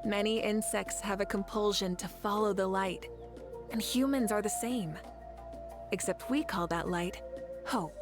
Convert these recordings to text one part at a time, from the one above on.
Many insects have a compulsion to follow the light, and humans are the same. Except we call that light hope.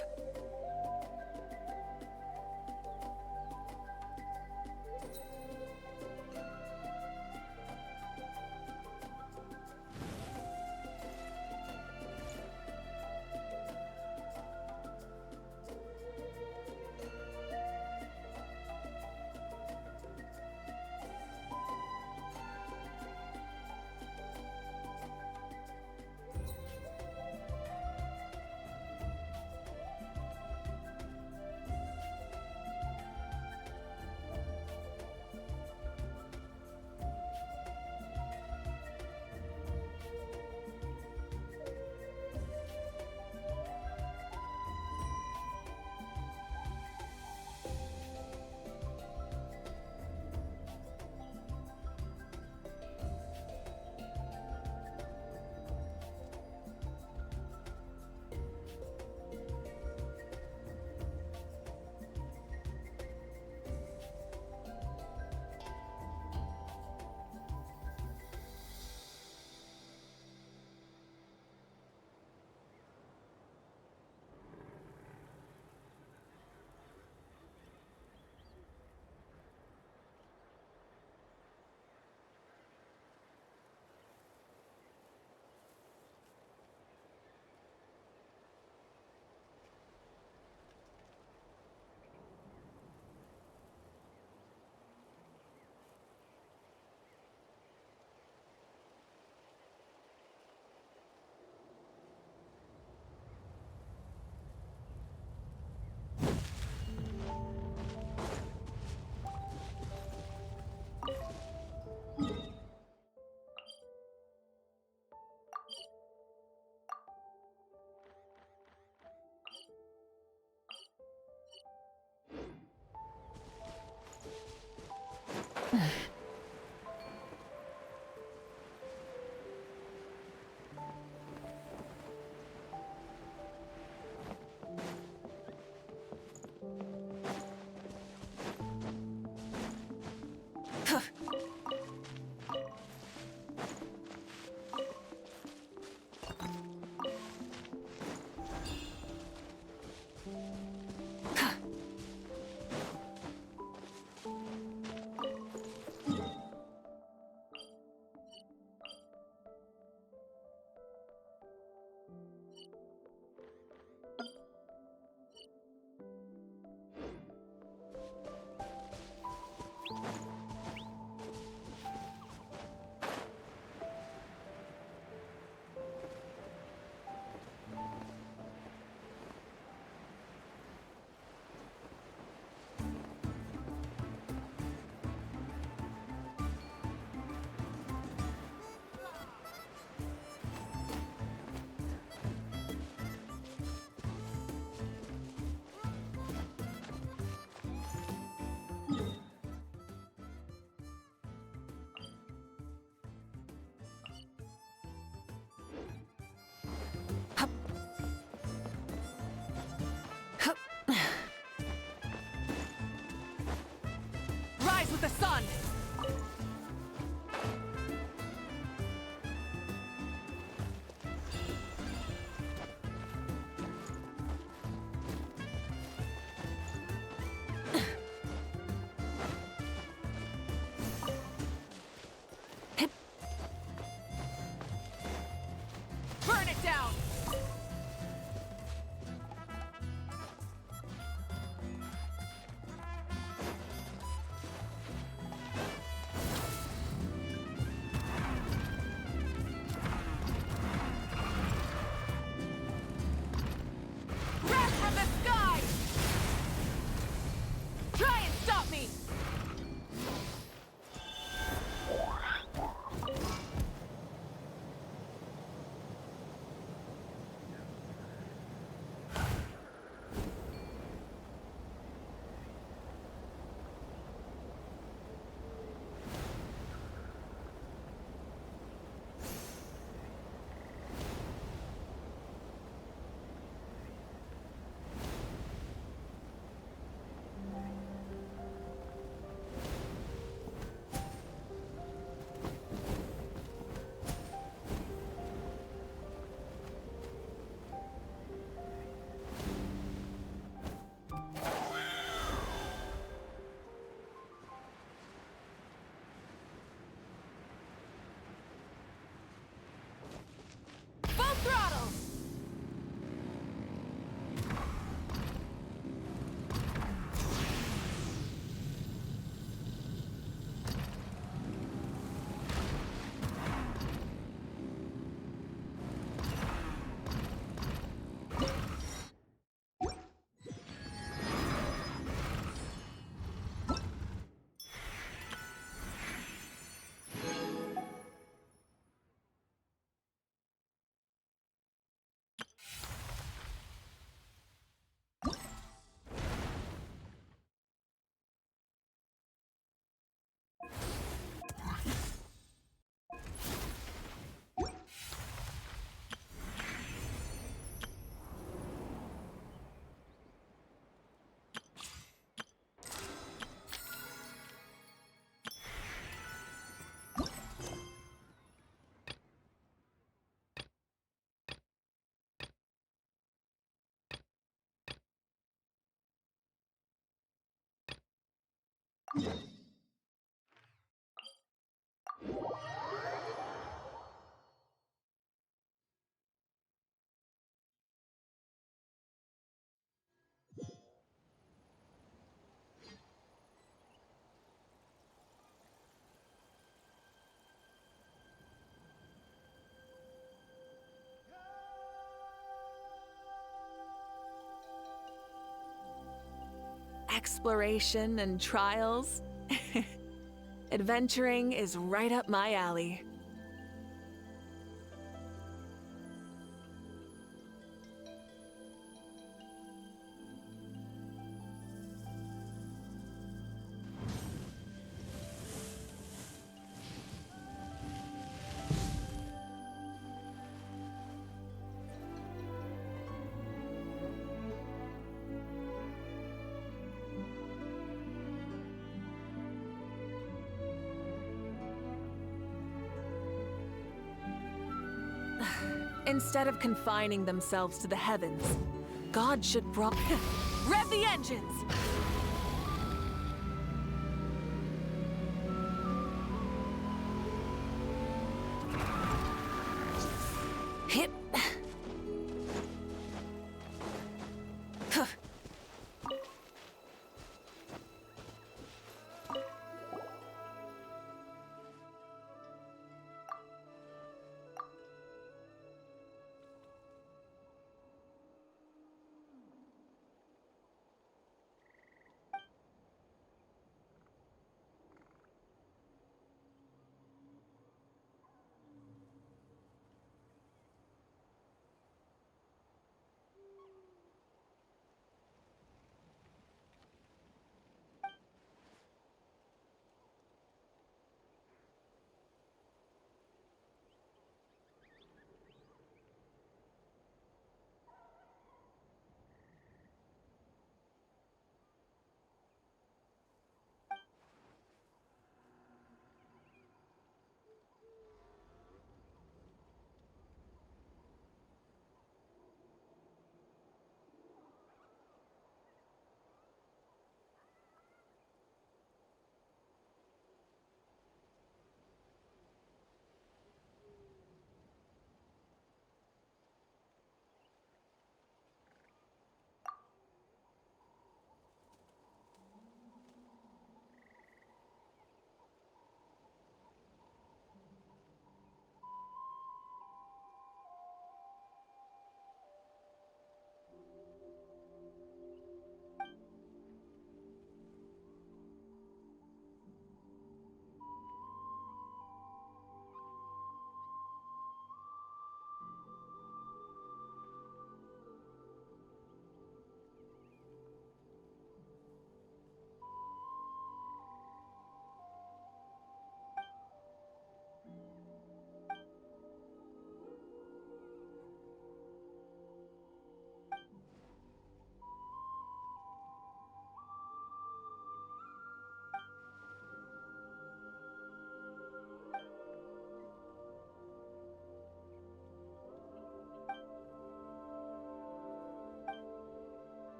Rise with the sun! Burn it down! Exploration and trials. Adventuring is right up my alley. Instead of confining themselves to the heavens, God should rev the engines! Hit.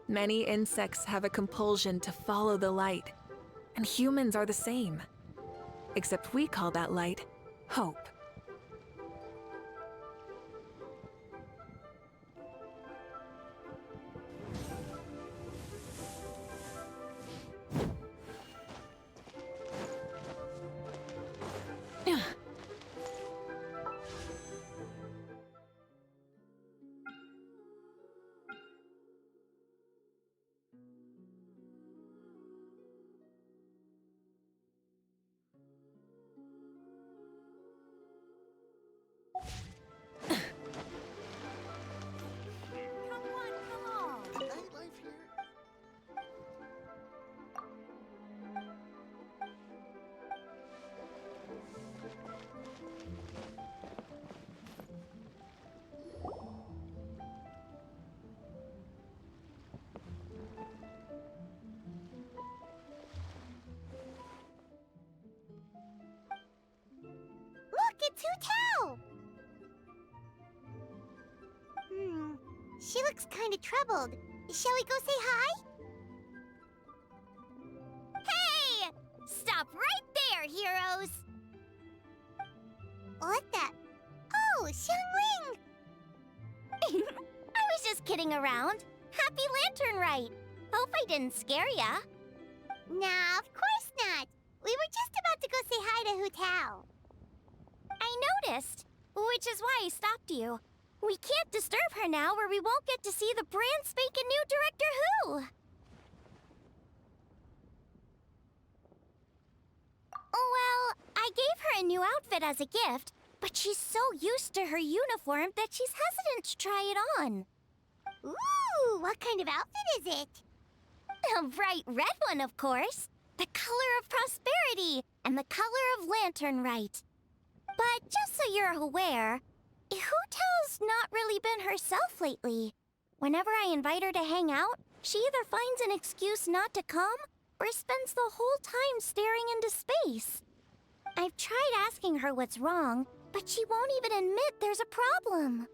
Many insects have a compulsion to follow the light, and humans are the same. Except we call that light hope. It's Hu Tao! She looks kind of troubled. Shall we go say hi? Hey! Stop right there, heroes! What the? Oh, Xiangling! I was just kidding around. Happy Lantern Rite. Hope I didn't scare ya. Nah, of course not. We were just about to go say hi to Hu Tao. I noticed, which is why I stopped you. We can't disturb her now or we won't get to see the brand spanking new Director Who. Well, I gave her a new outfit as a gift, but she's so used to her uniform that she's hesitant to try it on. Ooh, what kind of outfit is it? A bright red one, of course. The color of prosperity and the color of Lantern Rite. But just so you're aware, Hu Tao's not really been herself lately. Whenever I invite her to hang out, she either finds an excuse not to come or spends the whole time staring into space. I've tried asking her what's wrong, but she won't even admit there's a problem.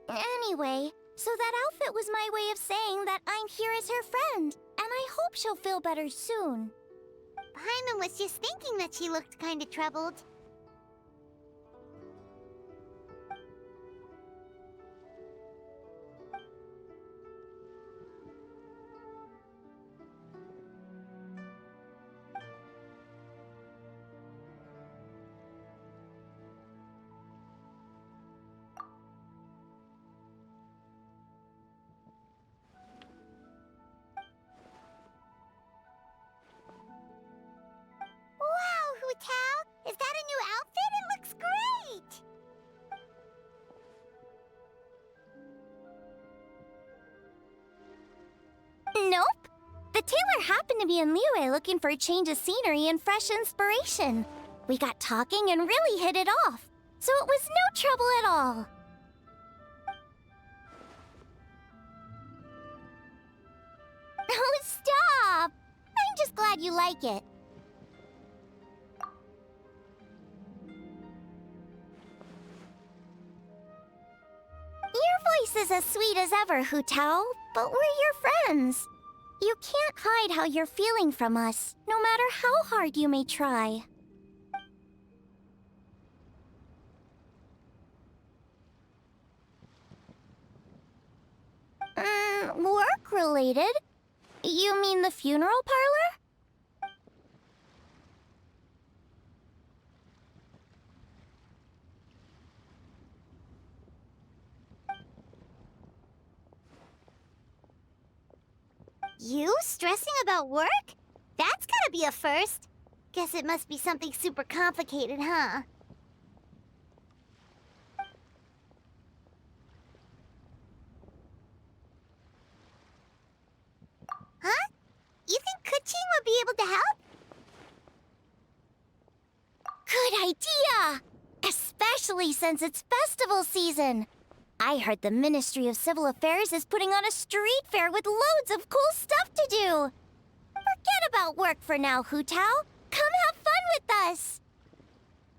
Anyway, so that outfit was my way of saying that I'm here as her friend, and I hope she'll feel better soon. Paimon was just thinking that she looked kind of troubled. Wow, Hu Tao! Is that a new outfit? It looks great! Nope. The tailor happened to be in Liyue looking for a change of scenery and fresh inspiration. We got talking and really hit it off, so it was no trouble at all. Oh, stop! I'm just glad you like it. Your voice is as sweet as ever, Hu Tao, but we're your friends. You can't hide how you're feeling from us, no matter how hard you may try. Work-related? You mean the funeral parlor? You stressing about work? That's gotta be a first. Guess it must be something super complicated, huh? Huh? You think Kuching would be able to help? Good idea! Especially since it's festival season. I heard the Ministry of Civil Affairs is putting on a street fair with loads of cool stuff to do. Forget about work for now, Hu Tao. Come have fun with us.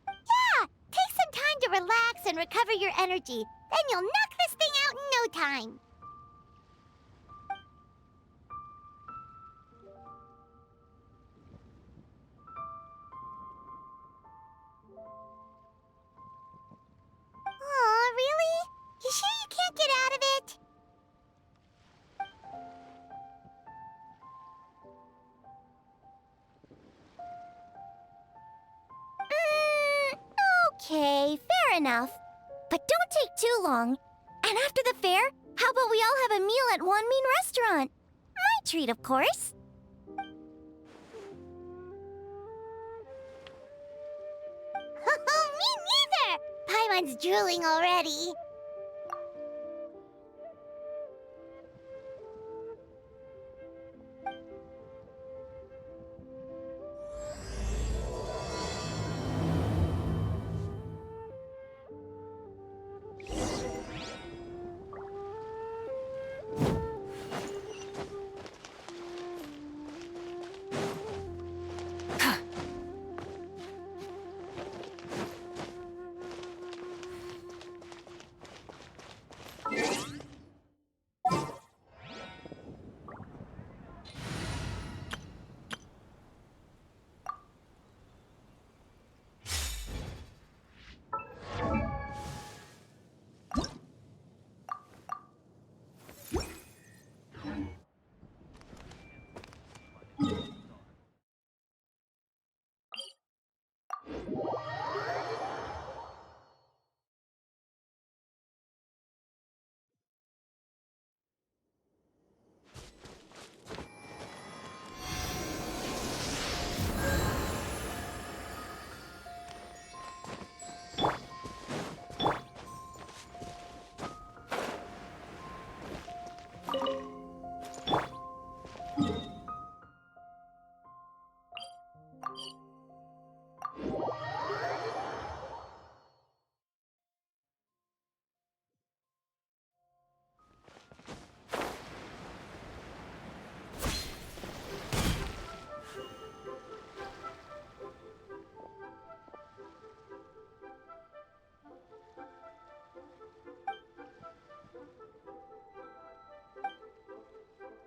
Yeah, take some time to relax and recover your energy. Then you'll knock this thing out in no time. Aw, really? You sure you can't get out of it? Okay, fair enough. But don't take too long. And after the fair, how about we all have a meal at Wanmin Restaurant? My treat, of course. Me neither! Paimon's drooling already.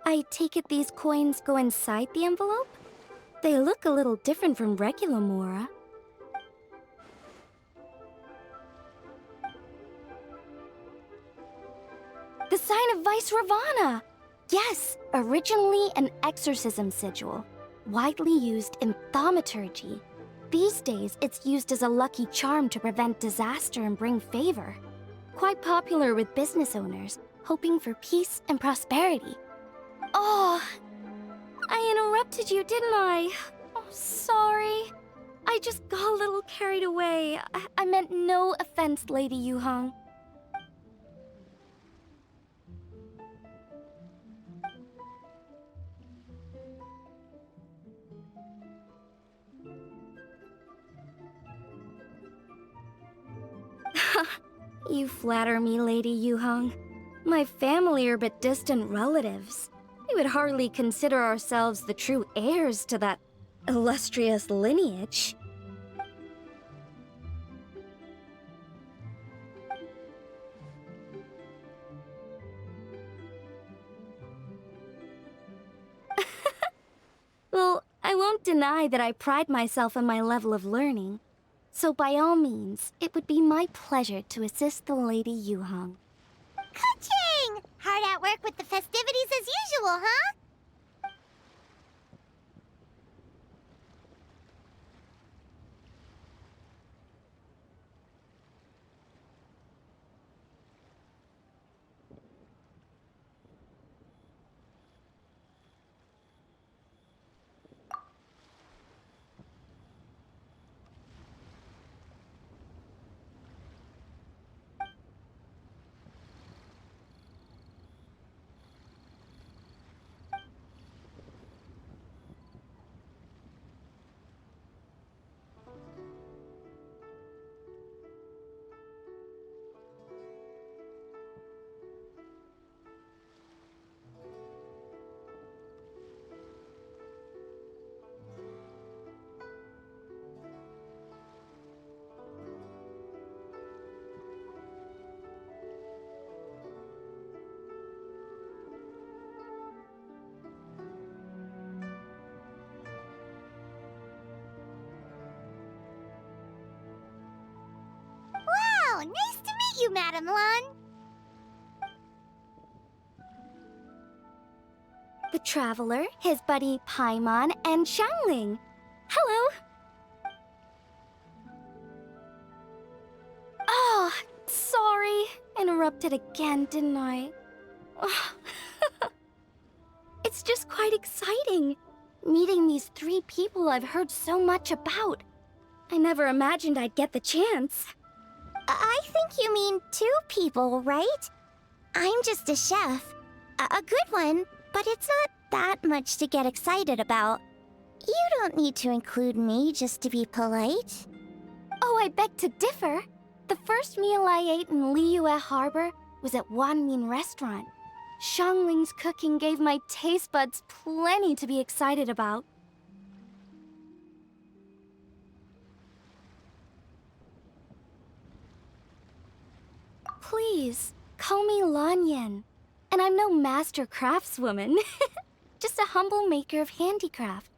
I take it these coins go inside the envelope? They look a little different from regular Mora. The sign of Vice Ravana! Yes, originally an exorcism sigil, widely used in thaumaturgy. These days, it's used as a lucky charm to prevent disaster and bring favor. Quite popular with business owners, hoping for peace and prosperity. Oh, I interrupted you, didn't I? Oh, sorry. I just got a little carried away. I meant no offense, Lady Yuhong. You flatter me, Lady Yuhong. My family are but distant relatives. We would hardly consider ourselves the true heirs to that illustrious lineage. Well, I won't deny that I pride myself on my level of learning. So by all means, it would be my pleasure to assist the Lady Yuhong. Ka-ching! Hard at work with the festivities as usual, huh? Wow, nice to meet you, Madam Lan. The Traveler, his buddy Paimon, and Xiangling. Hello. Oh, sorry. Interrupted again, didn't I? It's just quite exciting. Meeting these 3 people I've heard so much about. I never imagined I'd get the chance. I think you mean 2 people, right? I'm just a chef. A good one, but it's not that much to get excited about. You don't need to include me just to be polite. Oh, I beg to differ. The first meal I ate in Liyue Harbor was at Wanmin Restaurant. Xiangling's cooking gave my taste buds plenty to be excited about. Please, call me Lanyan. And I'm no master craftswoman. Just a humble maker of handicrafts.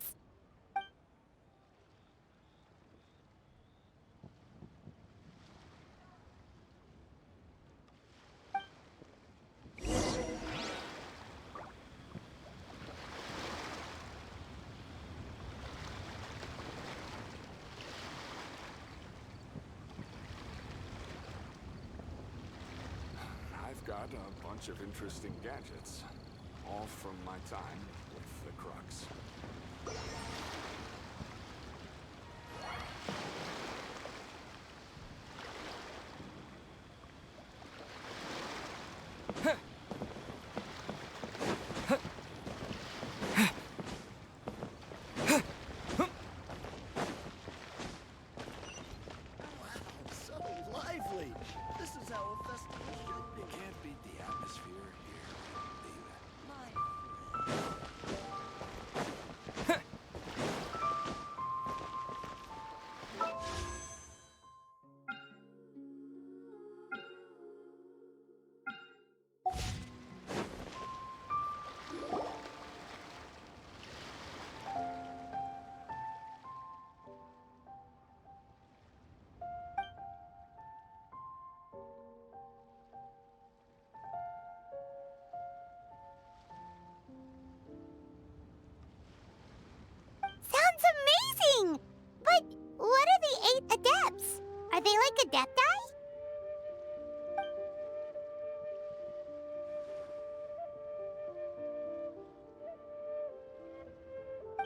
got a bunch of interesting gadgets, all from my time with the Crux. So lively! This is how a festival should be. You can't beat the atmosphere here, David. My Sounds amazing! But what are the 8 adepts? Are they like adepti?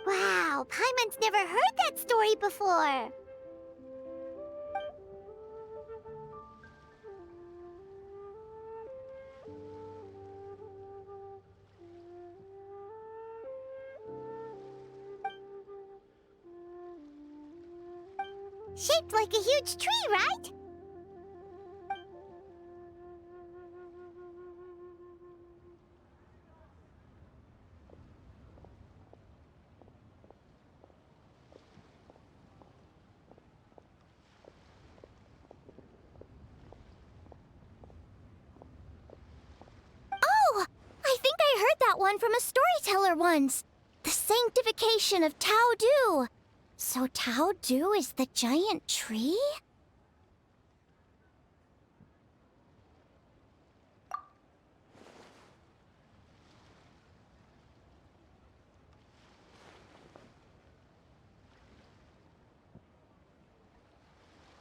Wow, Paimon's never heard that story before. Shaped like a huge tree, right? Oh! I think I heard that one from a storyteller once. The sanctification of Tao Du. So Tao Du is the giant tree?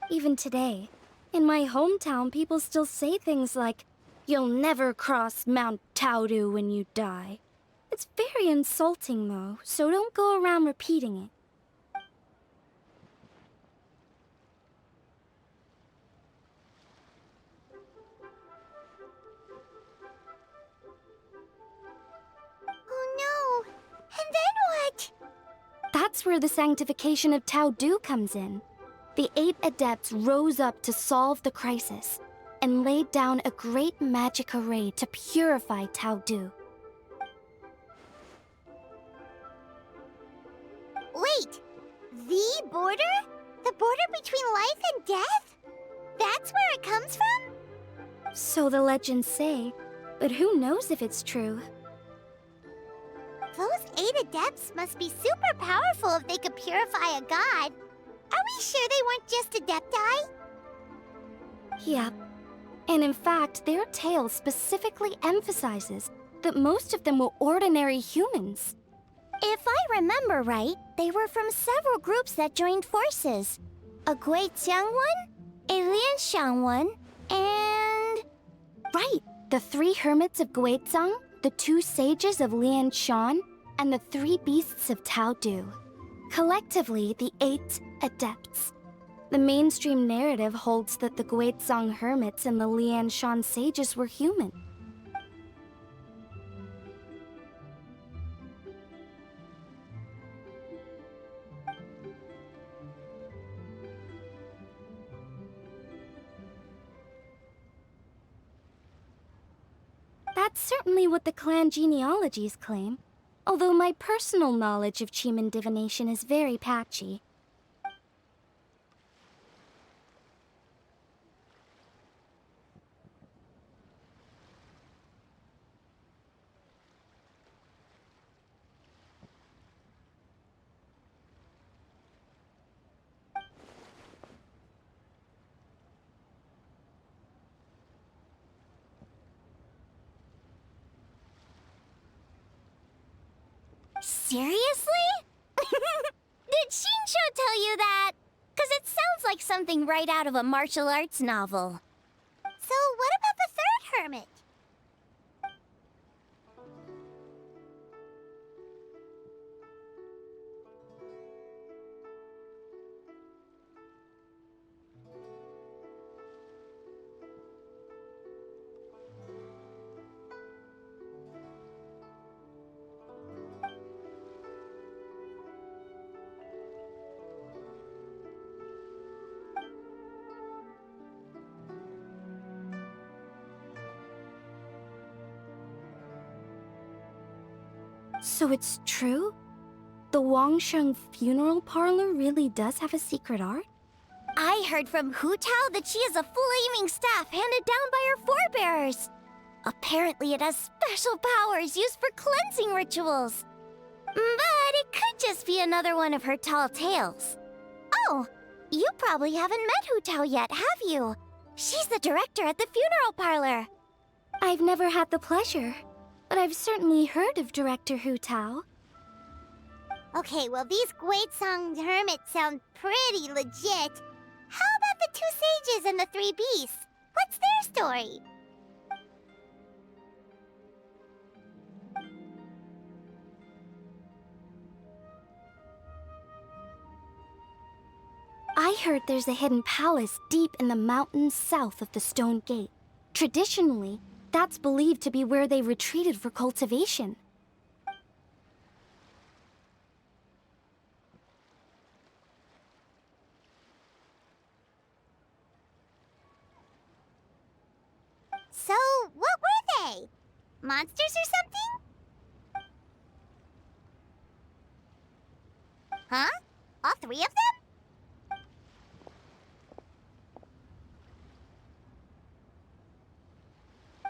Even today, in my hometown, people still say things like, "You'll never cross Mount Taudu when you die." It's very insulting, though, so don't go around repeating it. Oh no! And then what? That's where the sanctification of Taudu comes in. The 8 adepts rose up to solve the crisis and laid down a great magic array to purify Taudu. Wait! The border? The border between life and death? That's where it comes from? So the legends say, but who knows if it's true? Those 8 adepts must be super powerful if they could purify a god. Are we sure they weren't just adepti? Yep. And in fact, their tale specifically emphasizes that most of them were ordinary humans. If I remember right, they were from several groups that joined forces. A Guiqiang one, a Lianshan one, and... Right! The 3 hermits of Guizhang, the 2 sages of Lianshan, and the 3 beasts of Taudu. Collectively, the 8 adepts. The mainstream narrative holds that the Guizhang hermits and the Lianshan sages were human. That's certainly what the clan genealogies claim, although my personal knowledge of Chiman divination is very patchy. Seriously? Did Shinsho tell you that? 'Cause it sounds like something right out of a martial arts novel. So what about the 3rd hermit? So it's true? The Wangsheng funeral parlor really does have a secret art? I heard from Hu Tao that she has a flaming staff handed down by her forebears. Apparently it has special powers used for cleansing rituals. But it could just be another one of her tall tales. Oh, you probably haven't met Hu Tao yet, have you? She's the director at the funeral parlor. I've never had the pleasure, but I've certainly heard of Director Hu Tao. Okay, well, these Guizhong hermits sound pretty legit. How about the two sages and the three beasts? What's their story? I heard there's a hidden palace deep in the mountains south of the Stone Gate. Traditionally, that's believed to be where they retreated for cultivation. So, what were they? Monsters or something? Huh? All three of them?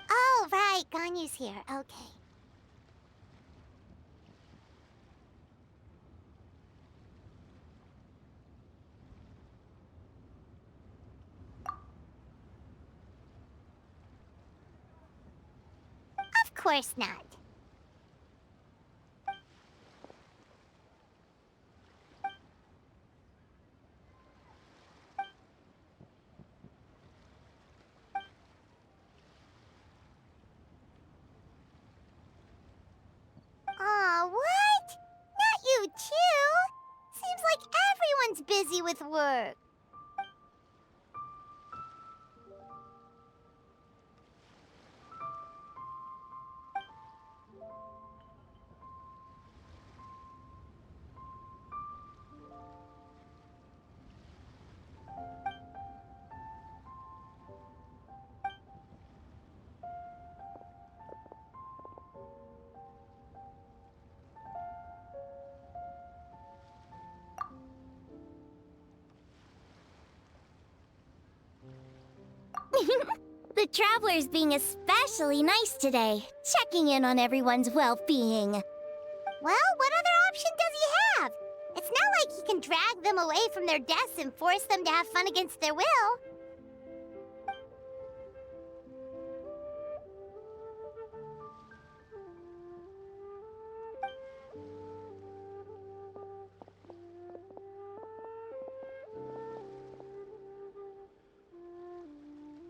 Oh, right. Ganyu's here. Okay. Of course not. Aw, what? Not you too? Seems like everyone's busy with work. The traveler's being especially nice today, checking in on everyone's well-being. Well, what other option does he have? It's not like he can drag them away from their deaths and force them to have fun against their will.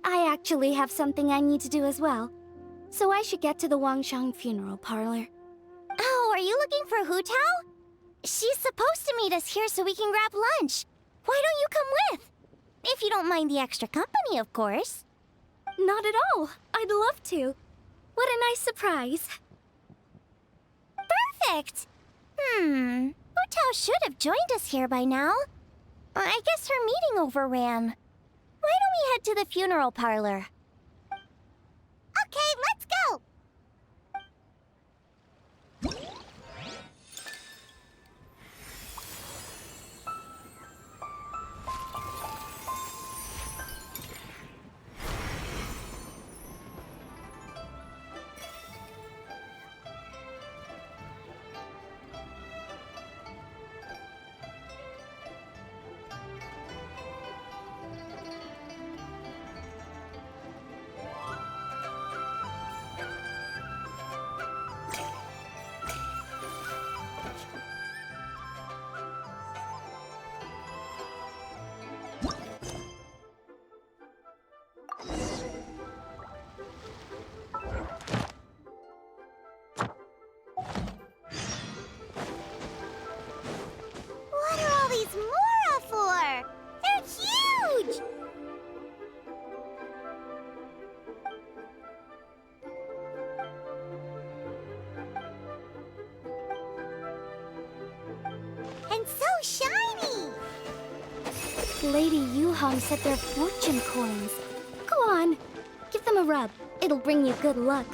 I actually have something I need to do as well, so I should get to the Wangsheng funeral parlor. Oh, are you looking for Hu Tao? She's supposed to meet us here so we can grab lunch. Why don't you come with? If you don't mind the extra company, of course. Not at all. I'd love to. What a nice surprise. Perfect! Hu Tao should have joined us here by now. I guess her meeting overran. Why don't we head to the funeral parlor? Okay, let's go! What are all these Mora for? They're huge! And so shiny! Lady Yuhong said they're fortune coins. Go on, give them a rub. It'll bring you good luck.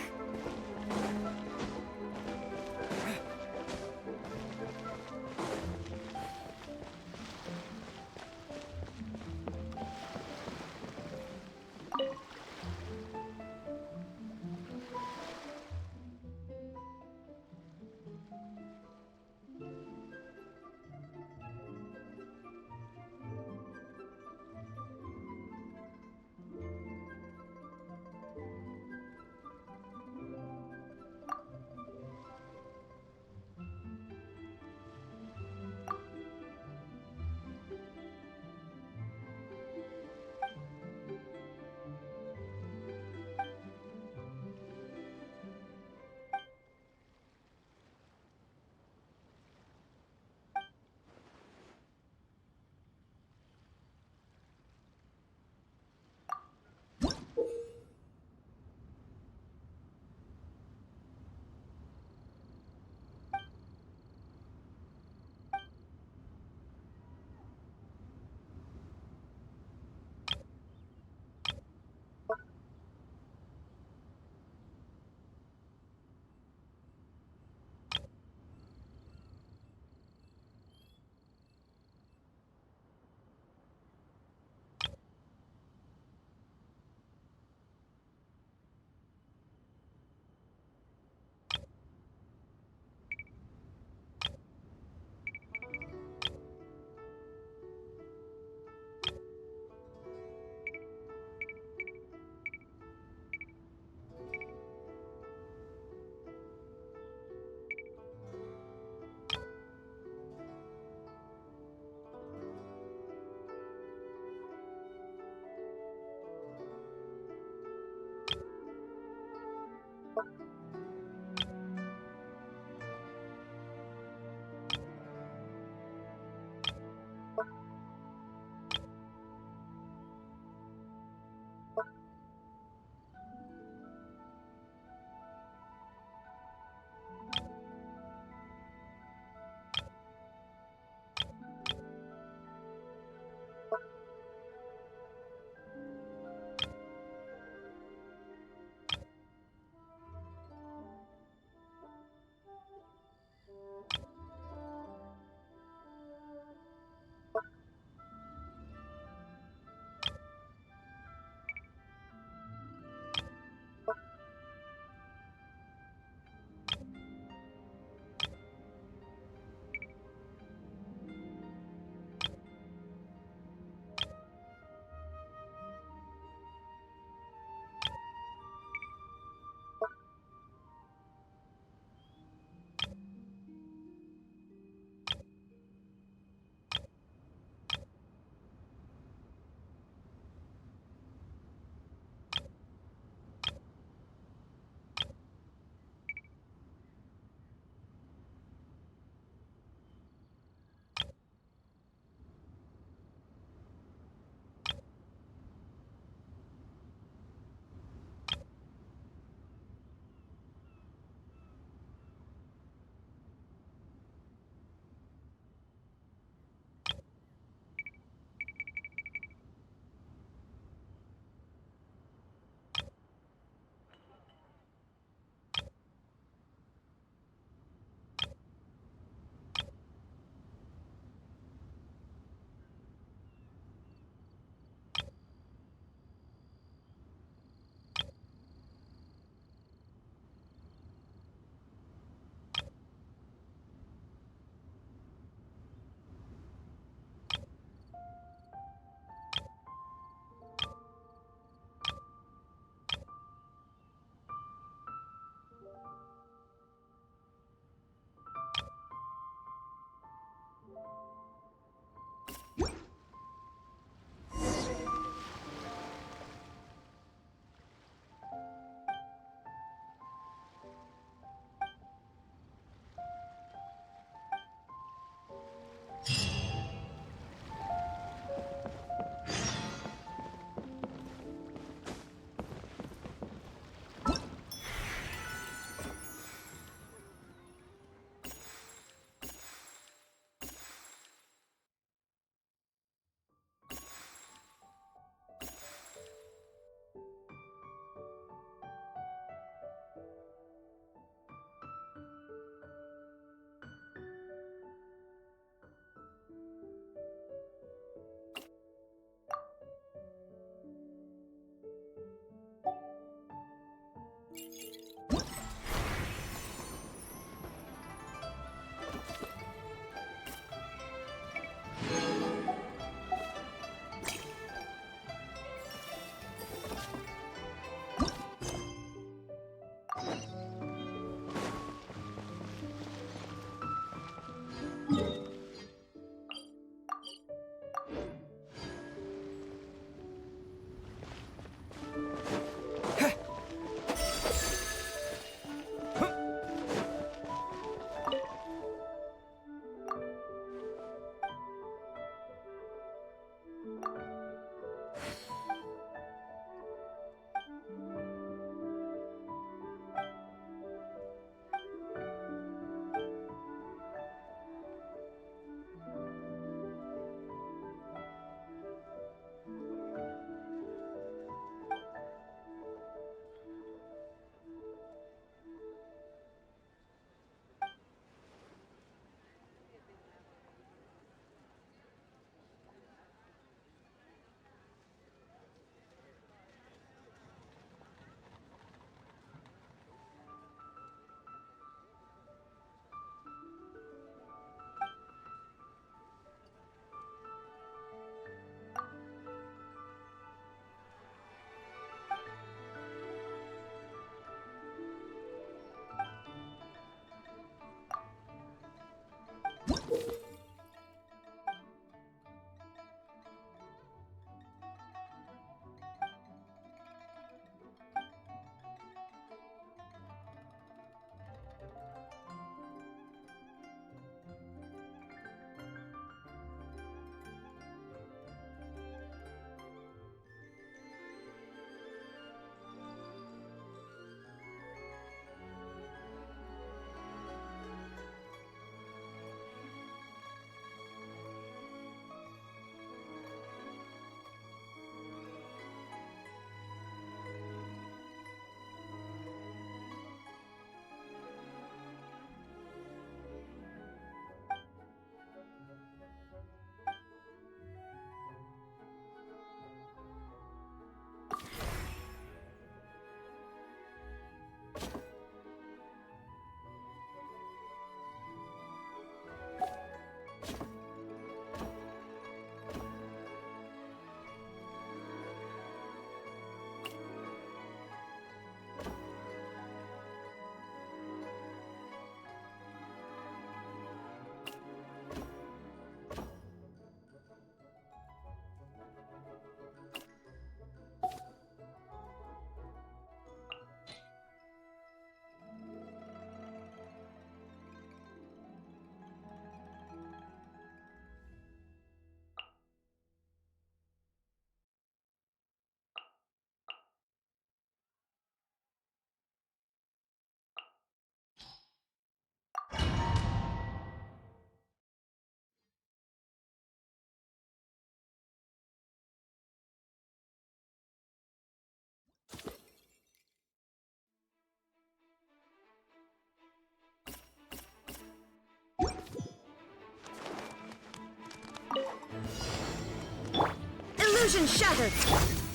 Illusion shattered!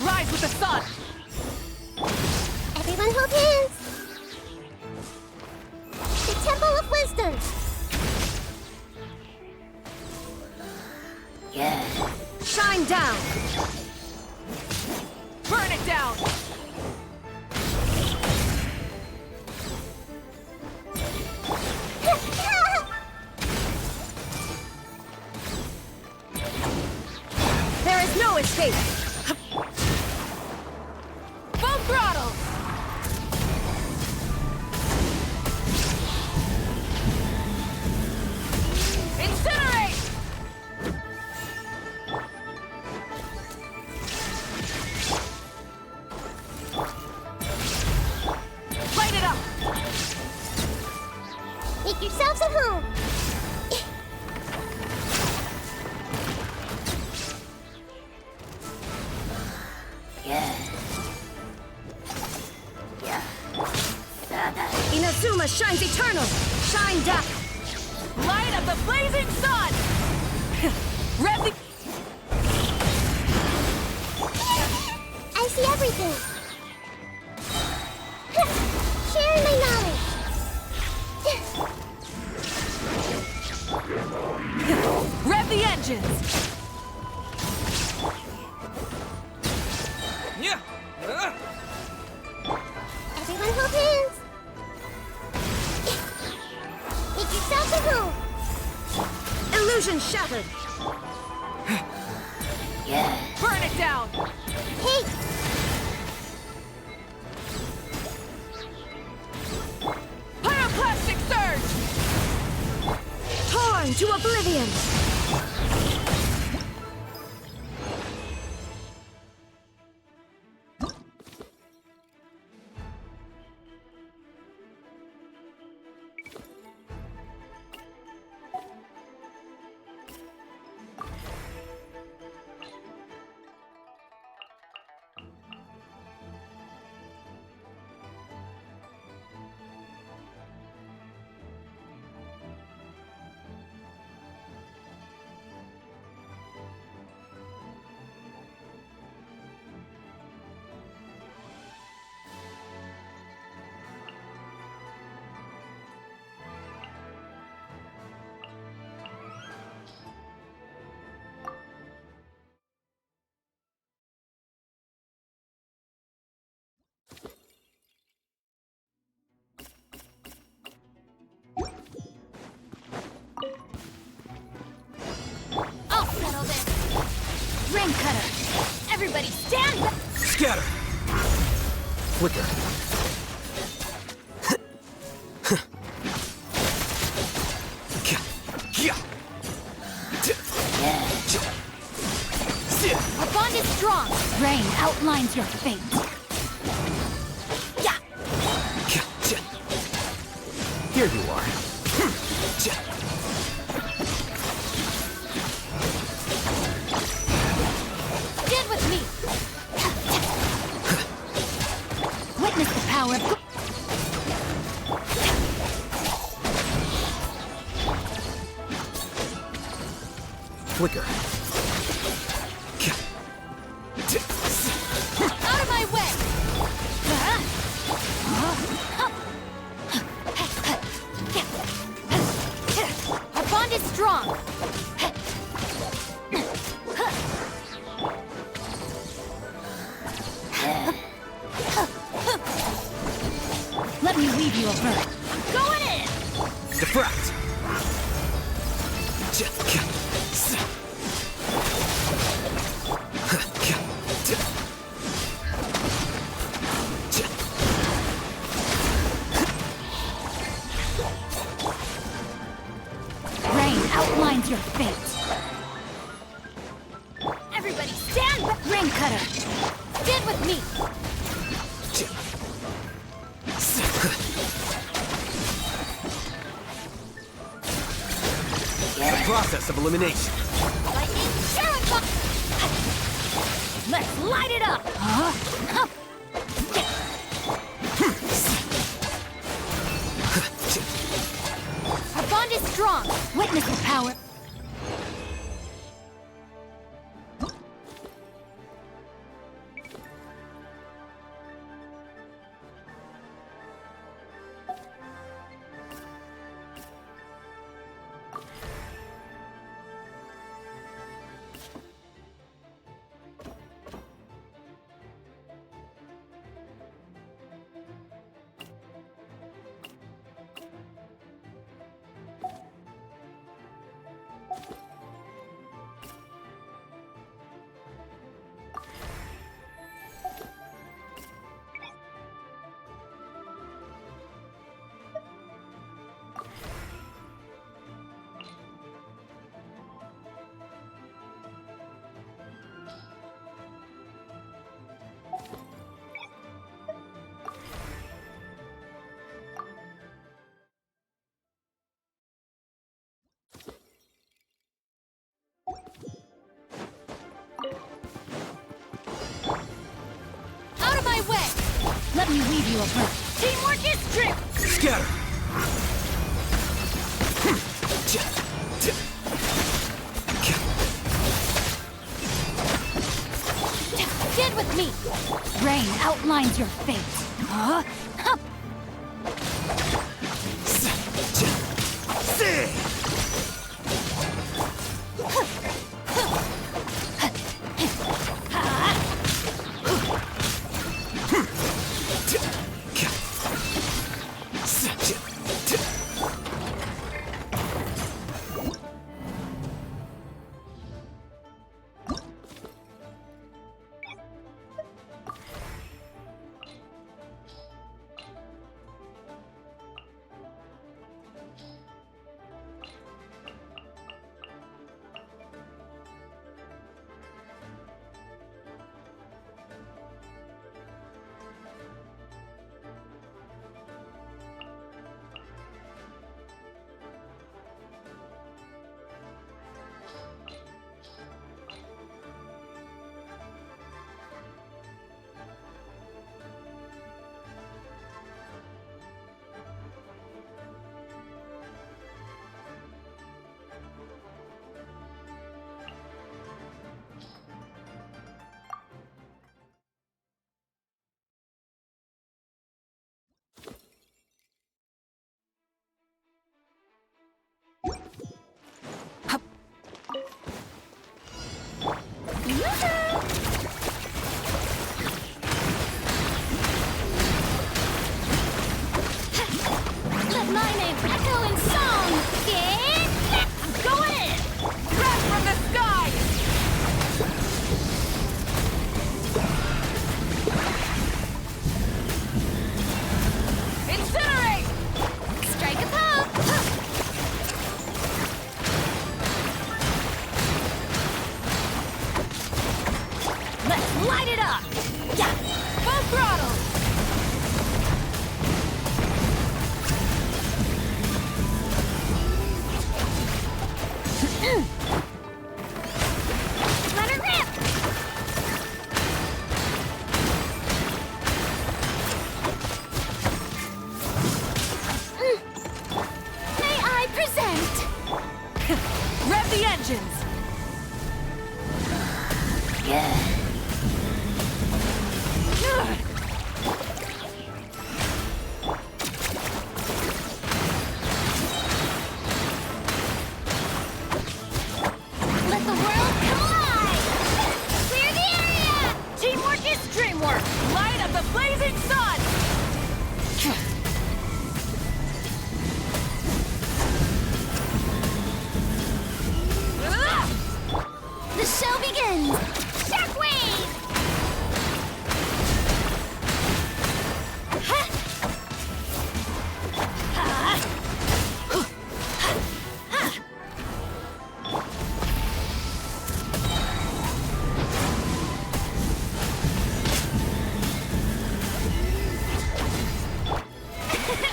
Rise with the sun! Everyone hold hands! The Temple of Wisdom! Shine down! Burn it down! There is no escape! Full throttle! Incinerate! Light it up! Make yourselves at home! Inazuma shines eternal! Shine down! Light of the blazing sun! Rev the... I see everything! Sharing my knowledge! Rev the engines! Everyone hold hands! Make yourselves at home! Illusion shattered! Burn it down! Hey! Pyroclastic surge! Torn to oblivion! I'll settle this! Ring cutter! Everybody stand back! Scatter! Flicker. Our bond is strong! Rain outlines your fate! Yeah! Here you are. Stand with me! Witness the power of... Flicker. Out of my way! Our bond is strong! Let me weave you a bird. Going in! Defract. Rain outlines your fate. Everybody stand back! Ring cutter! Stand with me! The process of elimination. Lightning Sheriff! Let's light it up! Our bond is strong! Witness the power! Let me weave you a web. Teamwork is strength! Scatter! Stand with me! Rain outlines your fate. Huh? Hup. Let my name echo in song! Get I'm going in! Breath from the sky! Incinerate! strike a pose! Let's light it up! Yeah! Full throttle! Let her rip! May I present? Rev the engines! Let the world come alive! Clear the area! Teamwork is dreamwork! Light of the blazing sun! The show begins! Shockwave!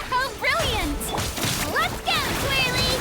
How brilliant! Let's go, Twirly!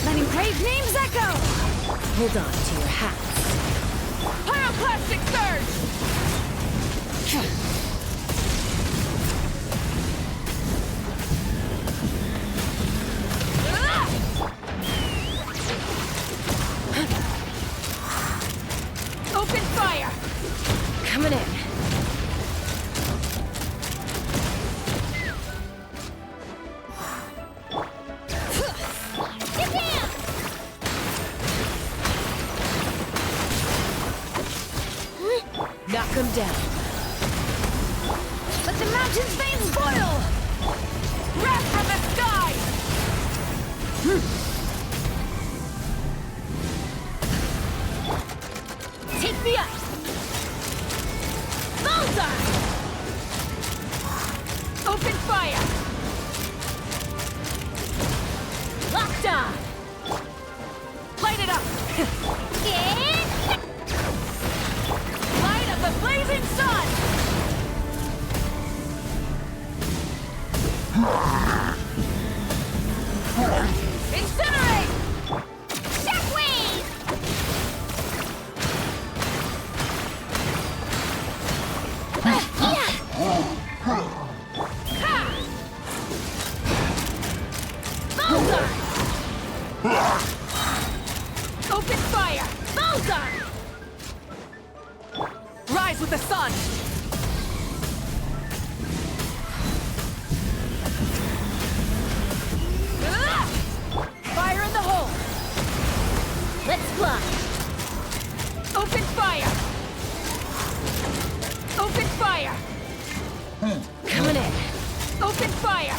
Letting brave names echo! Hold on to your hats. Pyroclastic surge! down. Let the mountain's veins boil! Wrath from the sky! Take me up! Bullseye! Open fire! Locked on! Light it up! Light of the blazing sun! Incinerate! Shockwave! Bullseye! Open fire! Bullseye! Rise with the sun! Fire in the hole! Let's fly! Open fire! Open fire! Coming in! Open fire!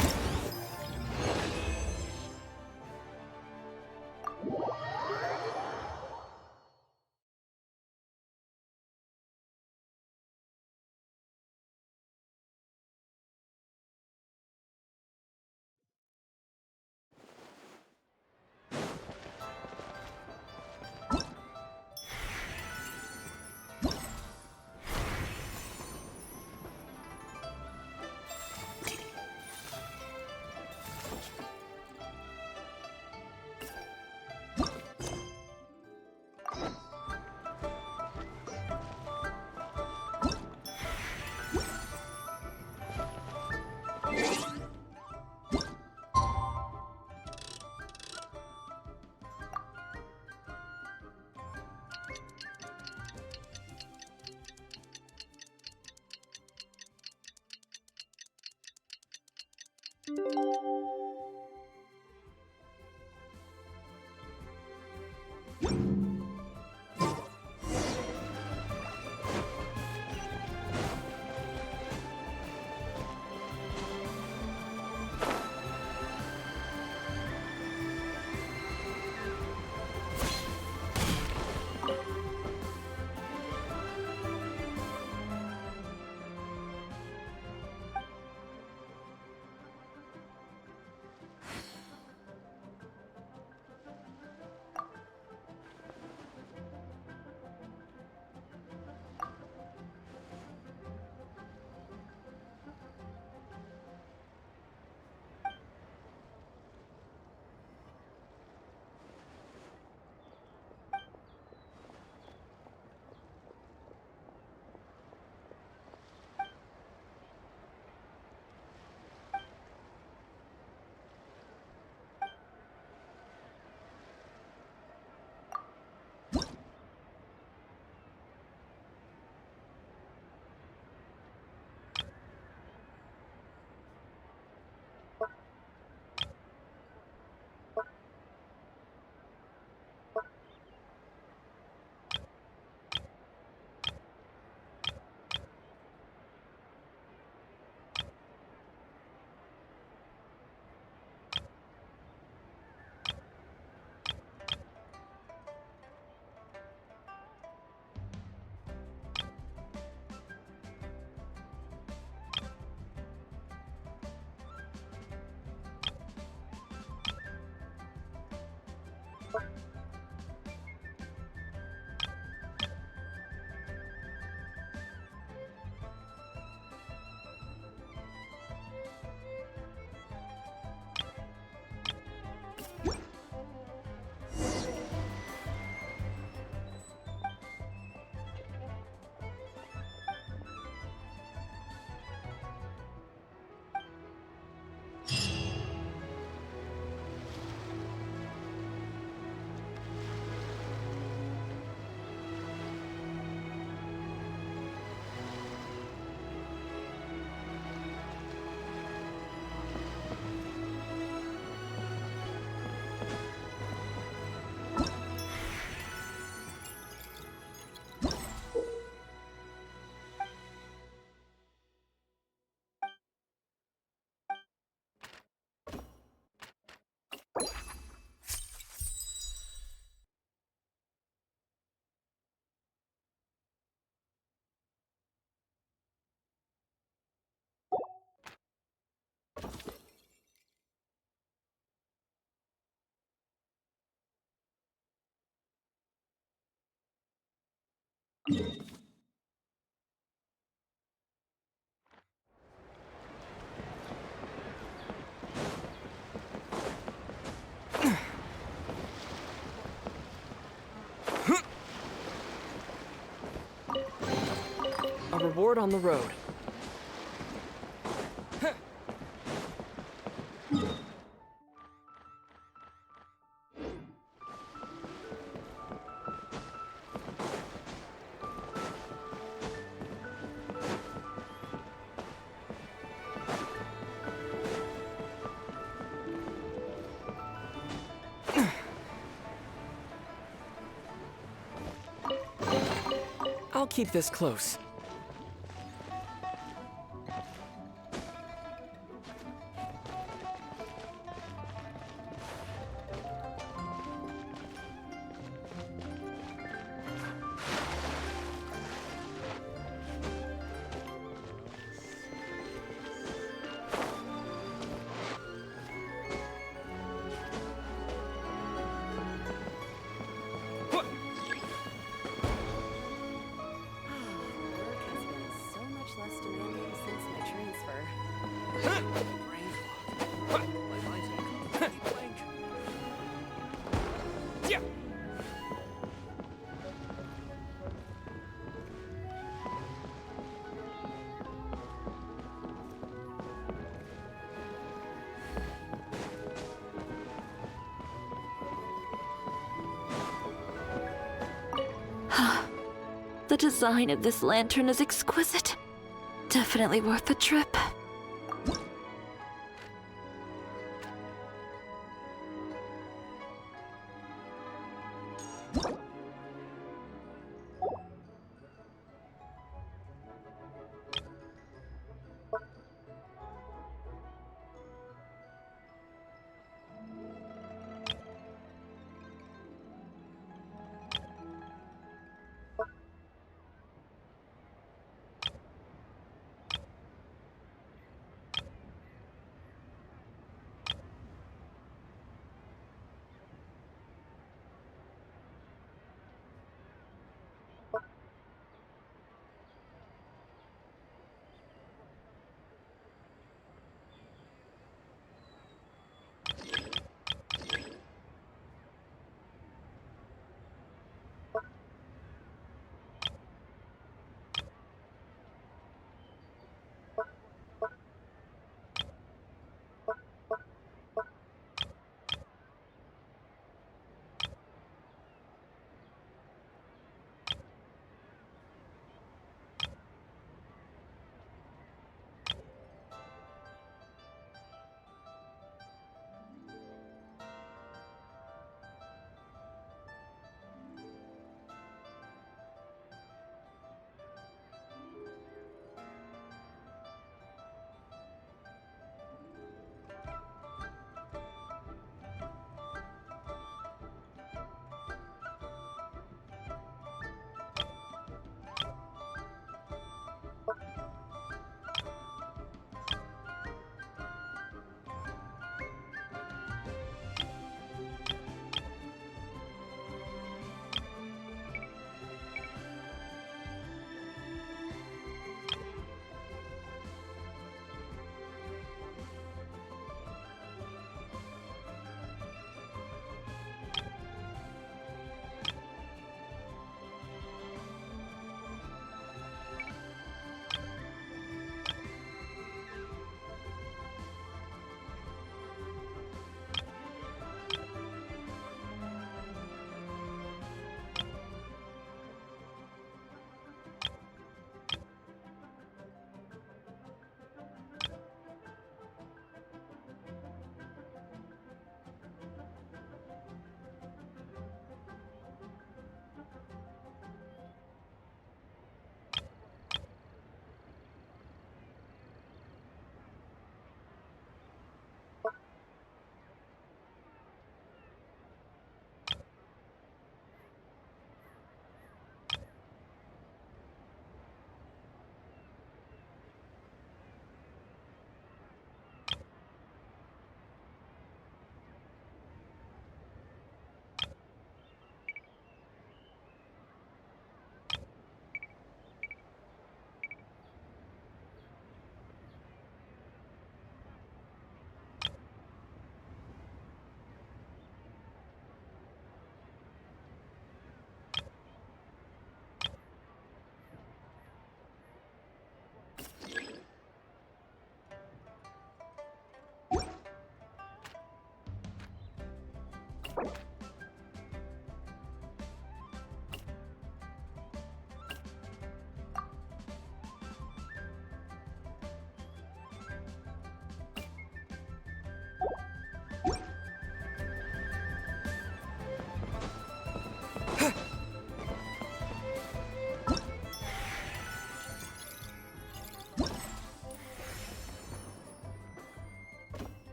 forward on the road. I'll keep this close. Work has been so much less demanding since my transfer. Yeah. The design of this lantern is exquisite. Definitely worth the trip.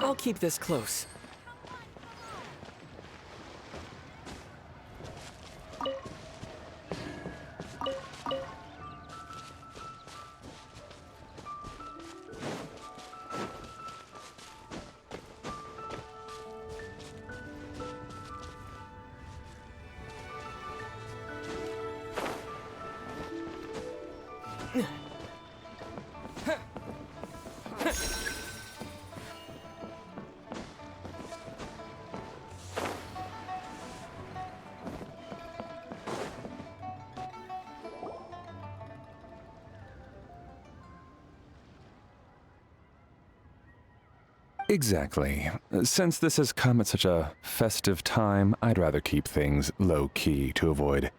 I'll keep this close. Exactly. Since this has come at such a festive time, I'd rather keep things low-key to avoid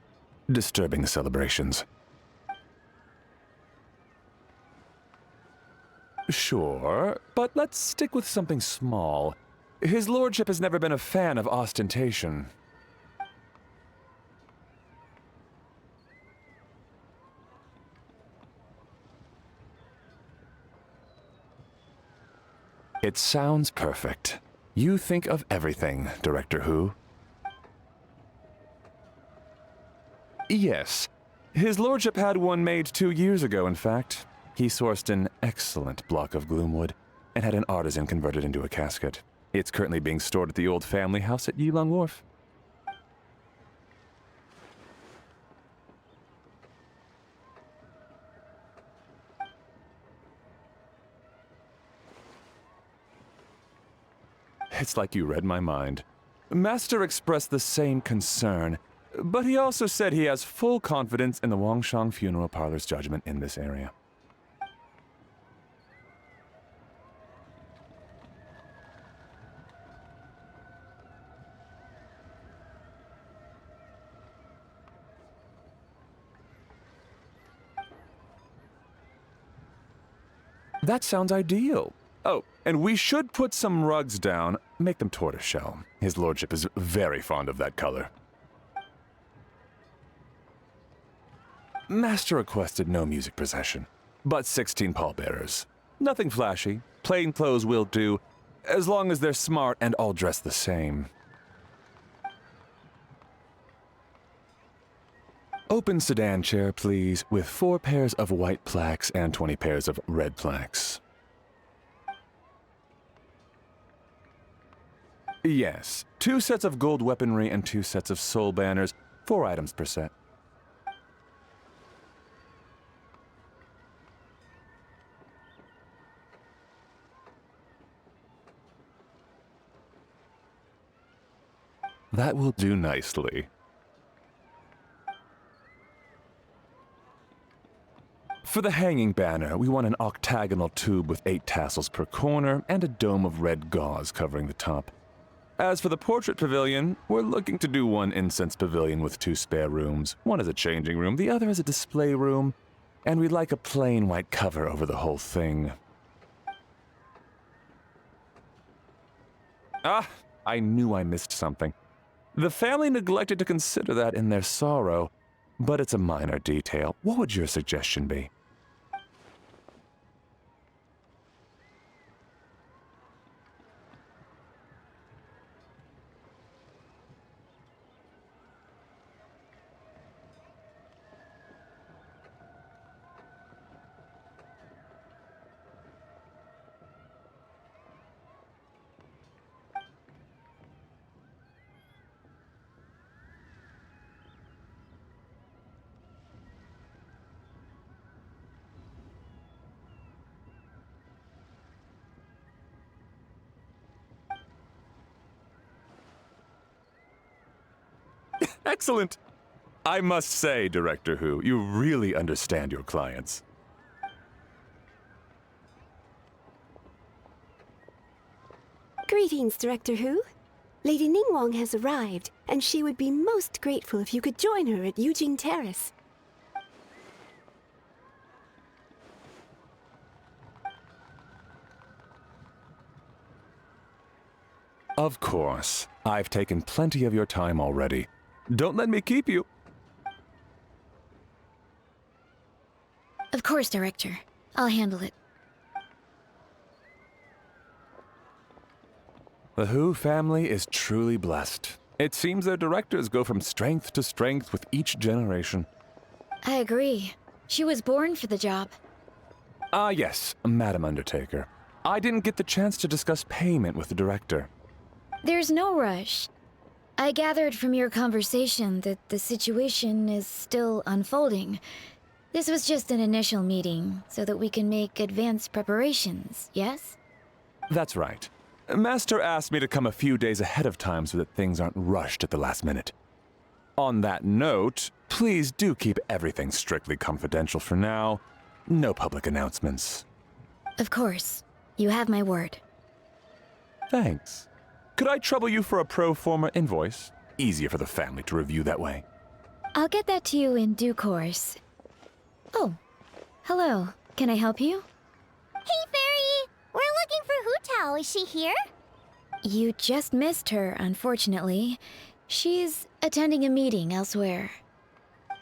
disturbing the celebrations. Sure, but let's stick with something small. His lordship has never been a fan of ostentation. It sounds perfect. You think of everything, Director Who. Yes. His lordship had one made 2 years ago, in fact. He sourced an excellent block of gloomwood and had an artisan convert it into a casket. It's currently being stored at the old family house at Yilong Wharf. It's like you read my mind. Master expressed the same concern, but he also said he has full confidence in the Wangshang Funeral Parlor's judgment in this area. That sounds ideal. Oh, and we should put some rugs down. Make them tortoiseshell. His lordship is very fond of that color. Master requested no music procession, but 16 pallbearers. Nothing flashy. Plain clothes will do, as long as they're smart and all dressed the same. Open sedan chair, please, with 4 pairs of white plaques and 20 pairs of red plaques. Yes, 2 sets of gold weaponry and 2 sets of soul banners, 4 items per set. That will do nicely. For the hanging banner, we want an octagonal tube with 8 tassels per corner and a dome of red gauze covering the top. As for the portrait pavilion, we're looking to do one incense pavilion with 2 spare rooms. One as a changing room, the other as a display room, and we'd like a plain white cover over the whole thing. Ah, I knew I missed something. The family neglected to consider that in their sorrow, but it's a minor detail. What would your suggestion be? Excellent! I must say, Director Who, you really understand your clients. Greetings, Director Who. Lady Ningguang has arrived, and she would be most grateful if you could join her at Yujing Terrace. Of course. I've taken plenty of your time already. Don't let me keep you. Of course, Director. I'll handle it. The Hu family is truly blessed. It seems their directors go from strength to strength with each generation. I agree. She was born for the job. Ah, yes, Madam Undertaker. I didn't get the chance to discuss payment with the director. There's no rush. I gathered from your conversation that the situation is still unfolding. This was just an initial meeting, so that we can make advanced preparations, yes? That's right. Master asked me to come a few days ahead of time so that things aren't rushed at the last minute. On that note, please do keep everything strictly confidential for now. No public announcements. Of course. You have my word. Thanks. Could I trouble you for a pro forma invoice? Easier for the family to review that way. I'll get that to you in due course. Oh, hello. Can I help you? Hey, Fairy! We're looking for Hu Tao. Is she here? You just missed her, unfortunately. She's attending a meeting elsewhere.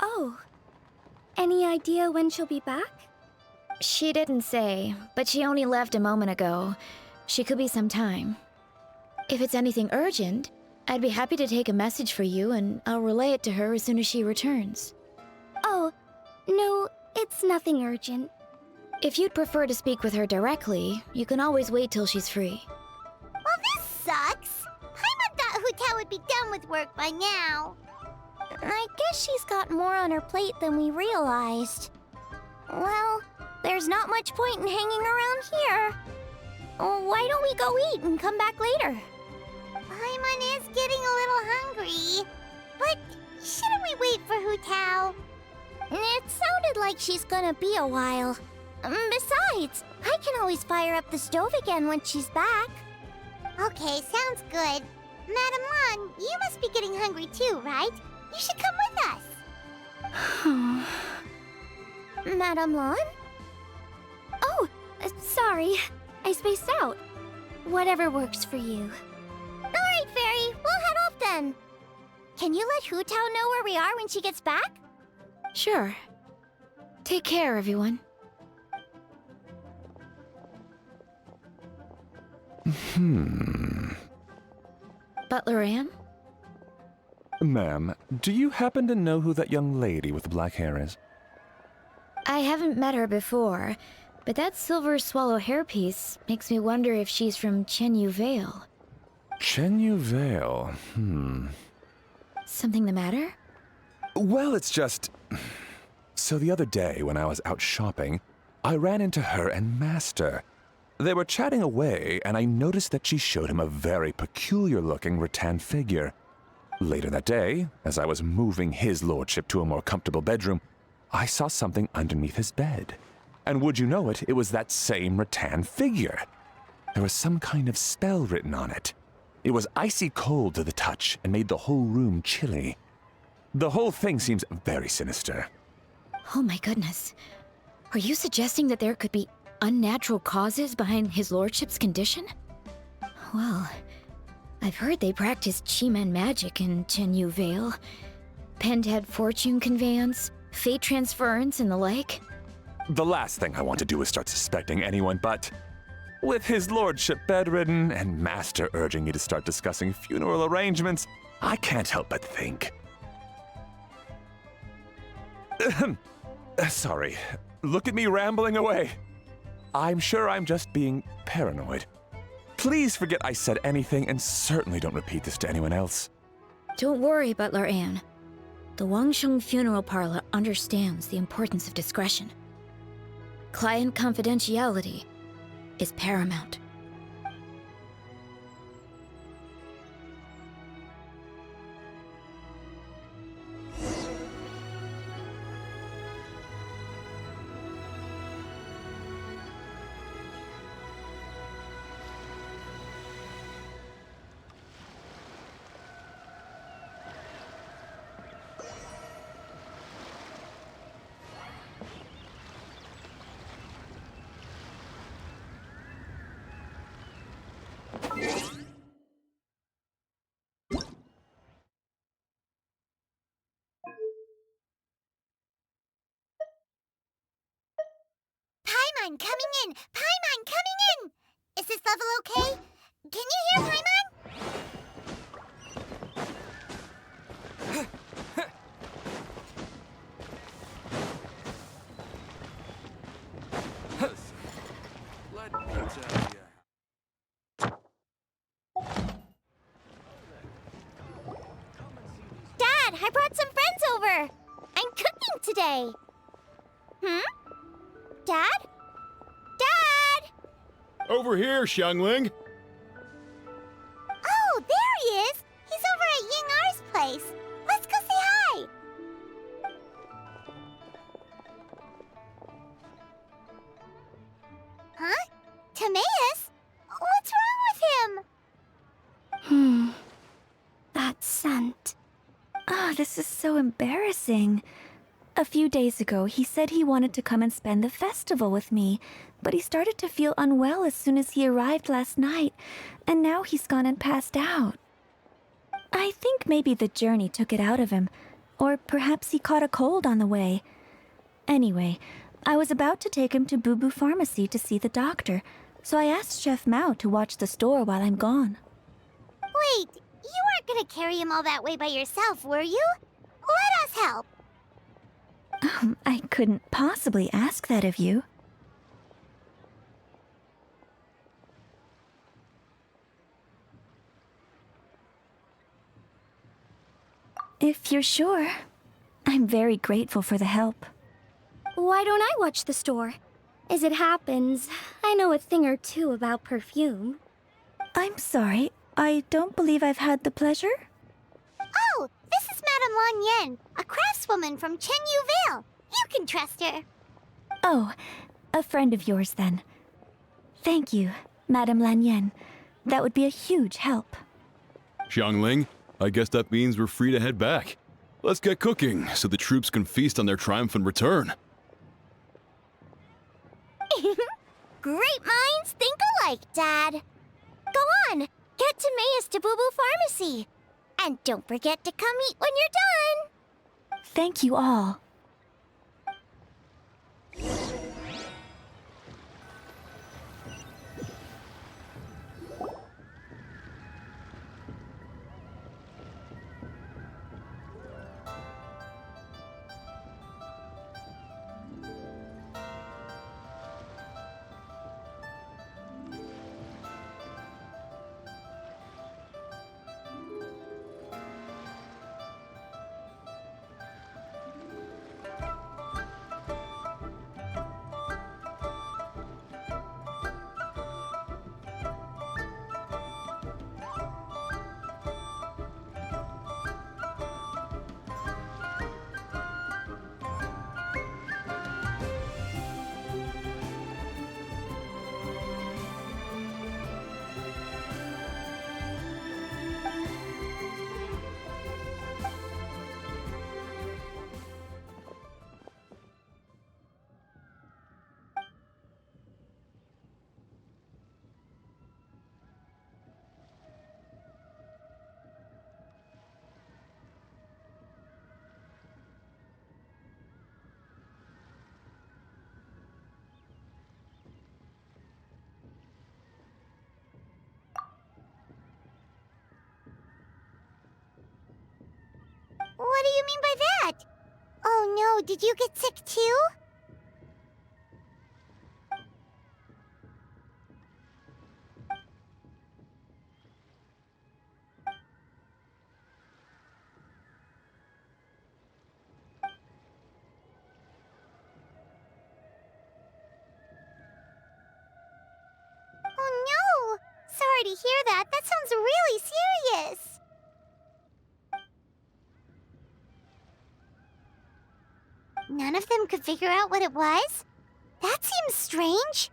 Oh. Any idea when she'll be back? She didn't say, but she only left a moment ago. She could be some time. If it's anything urgent, I'd be happy to take a message for you and I'll relay it to her as soon as she returns. Oh, no, it's nothing urgent. If you'd prefer to speak with her directly, you can always wait till she's free. Well, this sucks. Paimon thought Hu Tao would be done with work by now. I guess she's got more on her plate than we realized. Well, there's not much point in hanging around here. Why don't we go eat and come back later? Paimon is getting a little hungry. But shouldn't we wait for Hu Tao? It sounded like she's gonna be a while. Besides, I can always fire up the stove again when she's back. Okay, sounds good. Madam Lan, you must be getting hungry too, right? You should come with us. Madam Lan? Oh, sorry. I spaced out. Whatever works for you. Alright, Fairy. We'll head off then. Can you let Hu Tao know where we are when she gets back? Sure. Take care, everyone. Butler Anne? Ma'am, do you happen to know who that young lady with the black hair is? I haven't met her before, but that silver swallow hairpiece makes me wonder if she's from Chenyu Vale. Chenyu Vale, Something the matter? Well, it's just... So the other day, when I was out shopping, I ran into her and Master. They were chatting away, and I noticed that she showed him a very peculiar-looking rattan figure. Later that day, as I was moving his lordship to a more comfortable bedroom, I saw something underneath his bed. And would you know it, it was that same rattan figure. There was some kind of spell written on it. It was icy cold to the touch and made the whole room chilly. The whole thing seems very sinister. Oh my goodness. Are you suggesting that there could be unnatural causes behind his lordship's condition? Well, I've heard they practice Chi-Man magic in Chenyu Vale. Pentad fortune conveyance, fate transference, and the like. The last thing I want to do is start suspecting anyone, but... With his lordship bedridden and Master urging me to start discussing funeral arrangements, I can't help but think. Sorry. Look at me rambling away. I'm sure I'm just being paranoid. Please forget I said anything, and certainly don't repeat this to anyone else. Don't worry, Butler Anne. The Wangsheng Funeral Parlor understands the importance of discretion. Client confidentiality is paramount. Paimon coming in! Paimon coming in! Is this level okay? Can you hear Paimon? Dad, I brought some friends over. I'm cooking today. Dad? Dad! Over here, Xiangling. Oh, there he is. He's over at Ying R's place. Let's go say hi. Huh? Timaeus? What's wrong with him? That scent. Oh, this is so embarrassing. A few days ago, he said he wanted to come and spend the festival with me, but he started to feel unwell as soon as he arrived last night, and now he's gone and passed out. I think maybe the journey took it out of him, or perhaps he caught a cold on the way. Anyway, I was about to take him to Boo Boo Pharmacy to see the doctor, so I asked Chef Mao to watch the store while I'm gone. Wait, you weren't gonna carry him all that way by yourself, were you? Let us help. I couldn't possibly ask that of you. If you're sure, I'm very grateful for the help. Why don't I watch the store? As it happens, I know a thing or two about perfume. I'm sorry, I don't believe I've had the pleasure. Oh, this is Madame Lan Yen, a craftswoman from Chen Yu Vale. You can trust her. Oh, a friend of yours then. Thank you, Madame Lan Yen. That would be a huge help. Xiangling, I guess that means we're free to head back. Let's get cooking so the troops can feast on their triumphant return. Great minds think alike, Dad. Go on, get Timaeus to Boo Boo Pharmacy. And don't forget to come eat when you're done. Thank you all. What do you mean by that? Oh no, did you get sick too? Oh no! Sorry to hear that. That sounds really serious. None of them could figure out what it was? That seems strange.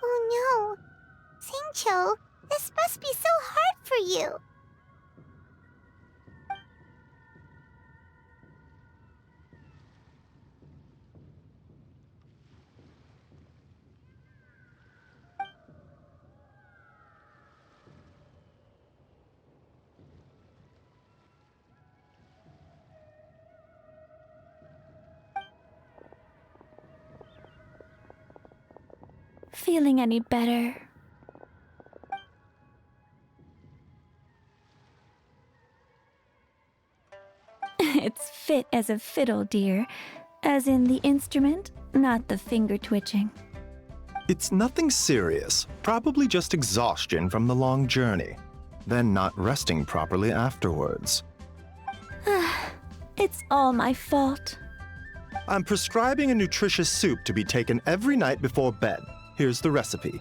Oh no. Singcho, this must be so hard for you. feeling any better. It's fit as a fiddle, dear. As in the instrument, not the finger twitching. It's nothing serious, probably just exhaustion from the long journey, then not resting properly afterwards. It's all my fault. I'm prescribing a nutritious soup to be taken every night before bed. Here's the recipe.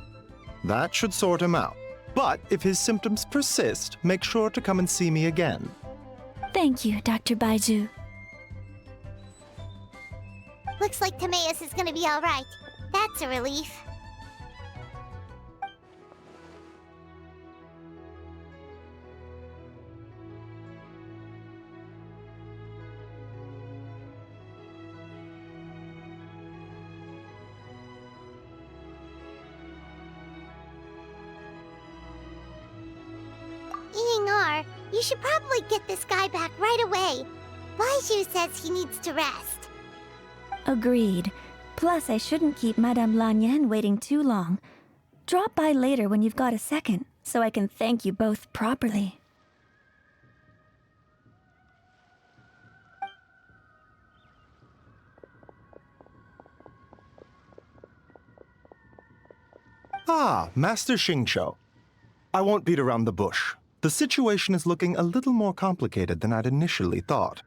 That should sort him out. But if his symptoms persist, make sure to come and see me again. Thank you, Dr. Baiju. Looks like Timaeus is gonna be alright. That's a relief. ENG, you should probably get this guy back right away. Baiju says he needs to rest. Agreed. Plus, I shouldn't keep Madame Lanyan waiting too long. Drop by later when you've got a second, so I can thank you both properly. Ah, Master Xingqiu. I won't beat around the bush. The situation is looking a little more complicated than I'd initially thought.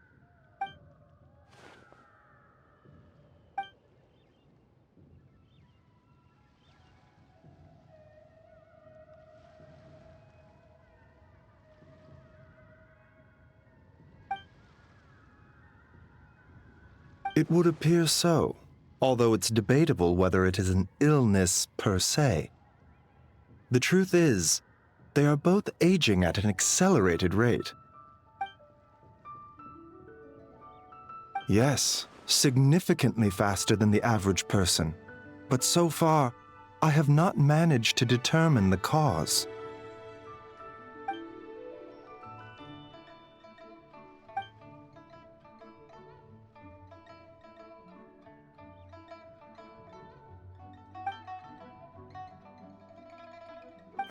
It would appear so, although it's debatable whether it is an illness per se. The truth is, they are both aging at an accelerated rate. Yes, significantly faster than the average person. But so far, I have not managed to determine the cause.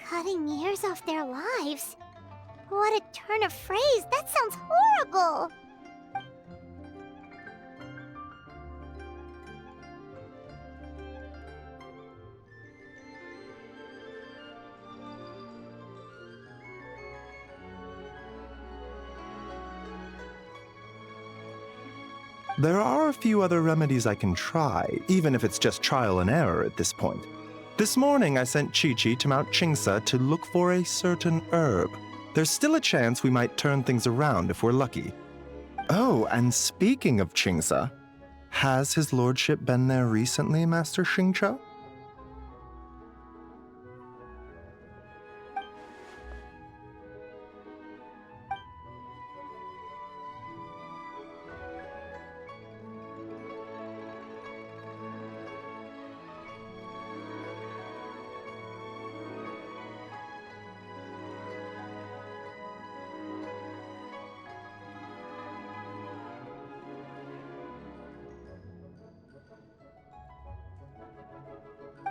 Cutting years off their lives? What a turn of phrase! That sounds horrible! There are a few other remedies I can try, even if it's just trial and error at this point. This morning, I sent Chi-Chi to Mount Qingsa to look for a certain herb. There's still a chance we might turn things around if we're lucky. Oh, and speaking of Qingsa, has his lordship been there recently, Master Xingqiu?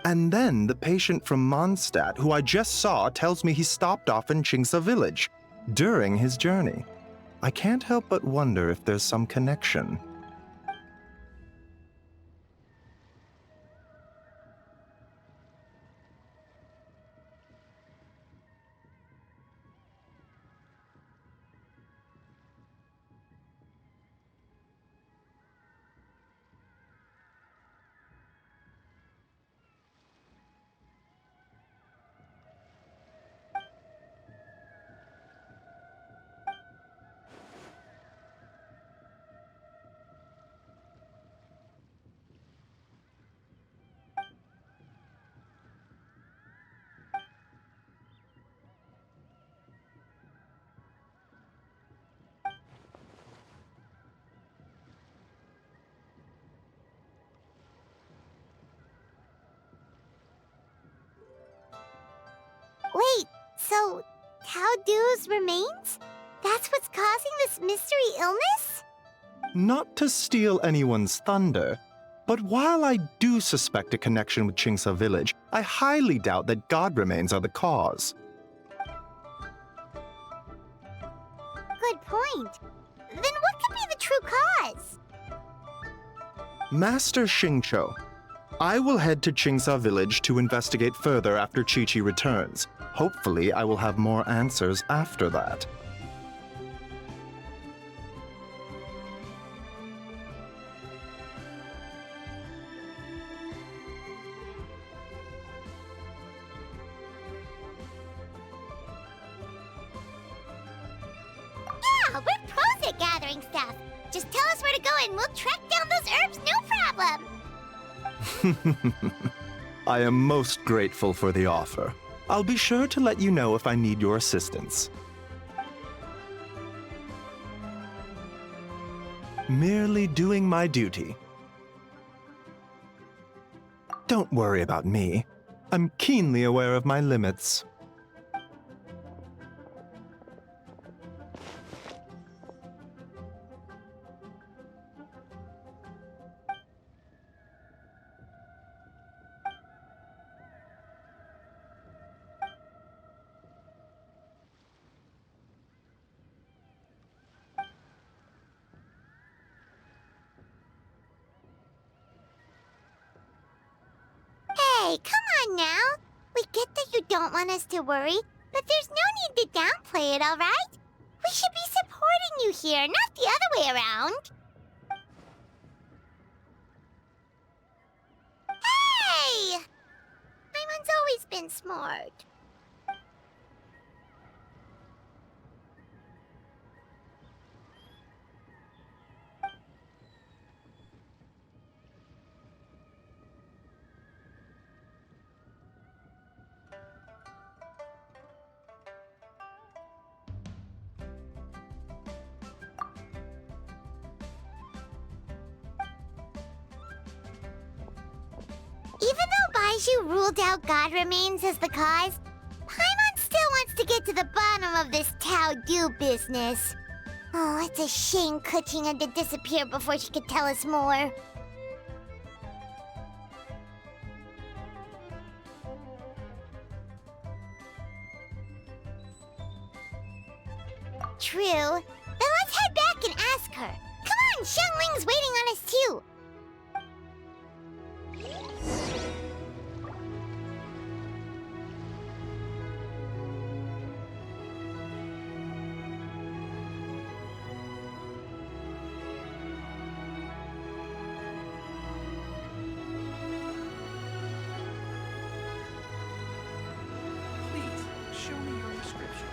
And then the patient from Mondstadt, who I just saw, tells me he stopped off in Qingsa village during his journey. I can't help but wonder if there's some connection. Wait, so Tao Du's remains? That's what's causing this mystery illness? Not to steal anyone's thunder, But while I do suspect a connection with Chingsa village, I highly doubt that god remains are the cause. Good point. Then what could be the true cause? Master Xingqiu, I will head to Chingsa village to investigate further after Chi-Chi returns. Hopefully, I will have more answers after that. Yeah, we're pros at gathering stuff. Just tell us where to go and we'll track down those herbs, no problem. I am most grateful for the offer. I'll be sure to let you know if I need your assistance. Merely doing my duty. Don't worry about me. I'm keenly aware of my limits. Hey, come on now. We get that you don't want us to worry, but there's no need to downplay it, all right? We should be supporting you here, not the other way around. Hey! Paimon's always been smart. Even though Baizhu ruled out God remains as the cause, Paimon still wants to get to the bottom of this Tao Du business. Oh, it's a shame Kuching had to disappear before she could tell us more. True. Then let's head back and ask her. Come on, Xiangling's waiting on us too. Please, show me your inscription.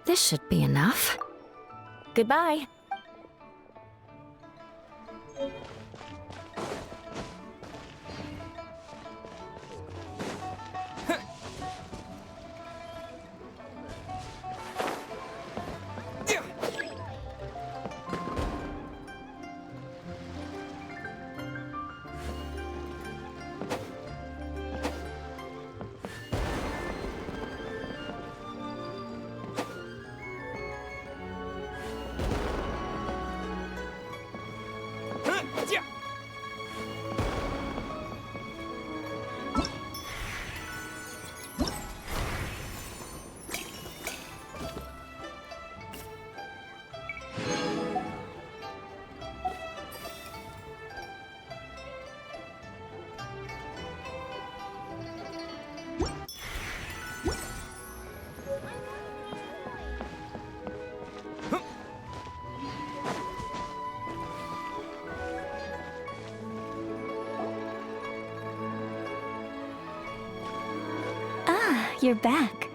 This should be enough. Goodbye. you're back.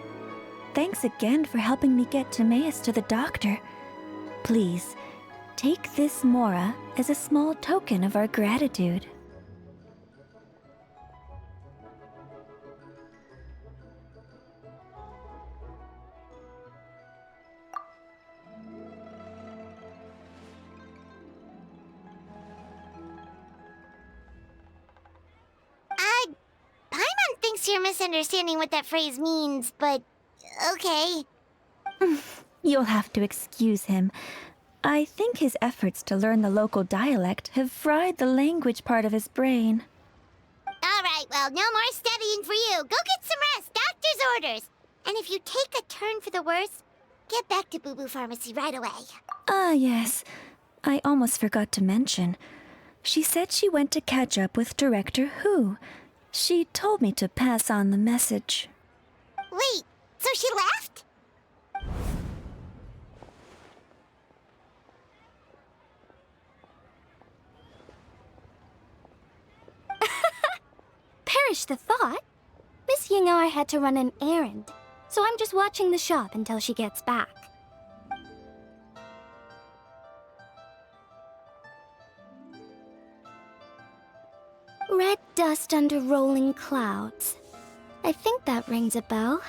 Thanks again for helping me get Timaeus to the doctor. Please, take this Mora as a small token of our gratitude. Paimon thinks you're misunderstanding what that phrase means, but okay. You'll have to excuse him. I think his efforts to learn the local dialect have fried the language part of his brain. Alright, well, no more studying for you. Go get some rest, doctor's orders. And if you take a turn for the worse, get back to Boo Boo Pharmacy right away. Ah, yes. I almost forgot to mention. She said she went to catch up with Director Who. She told me to pass on the message. Wait, so she left? Perish the thought. Miss Yingar had to run an errand, so I'm just watching the shop until she gets back. Red dust under rolling clouds. I think that rings a bell.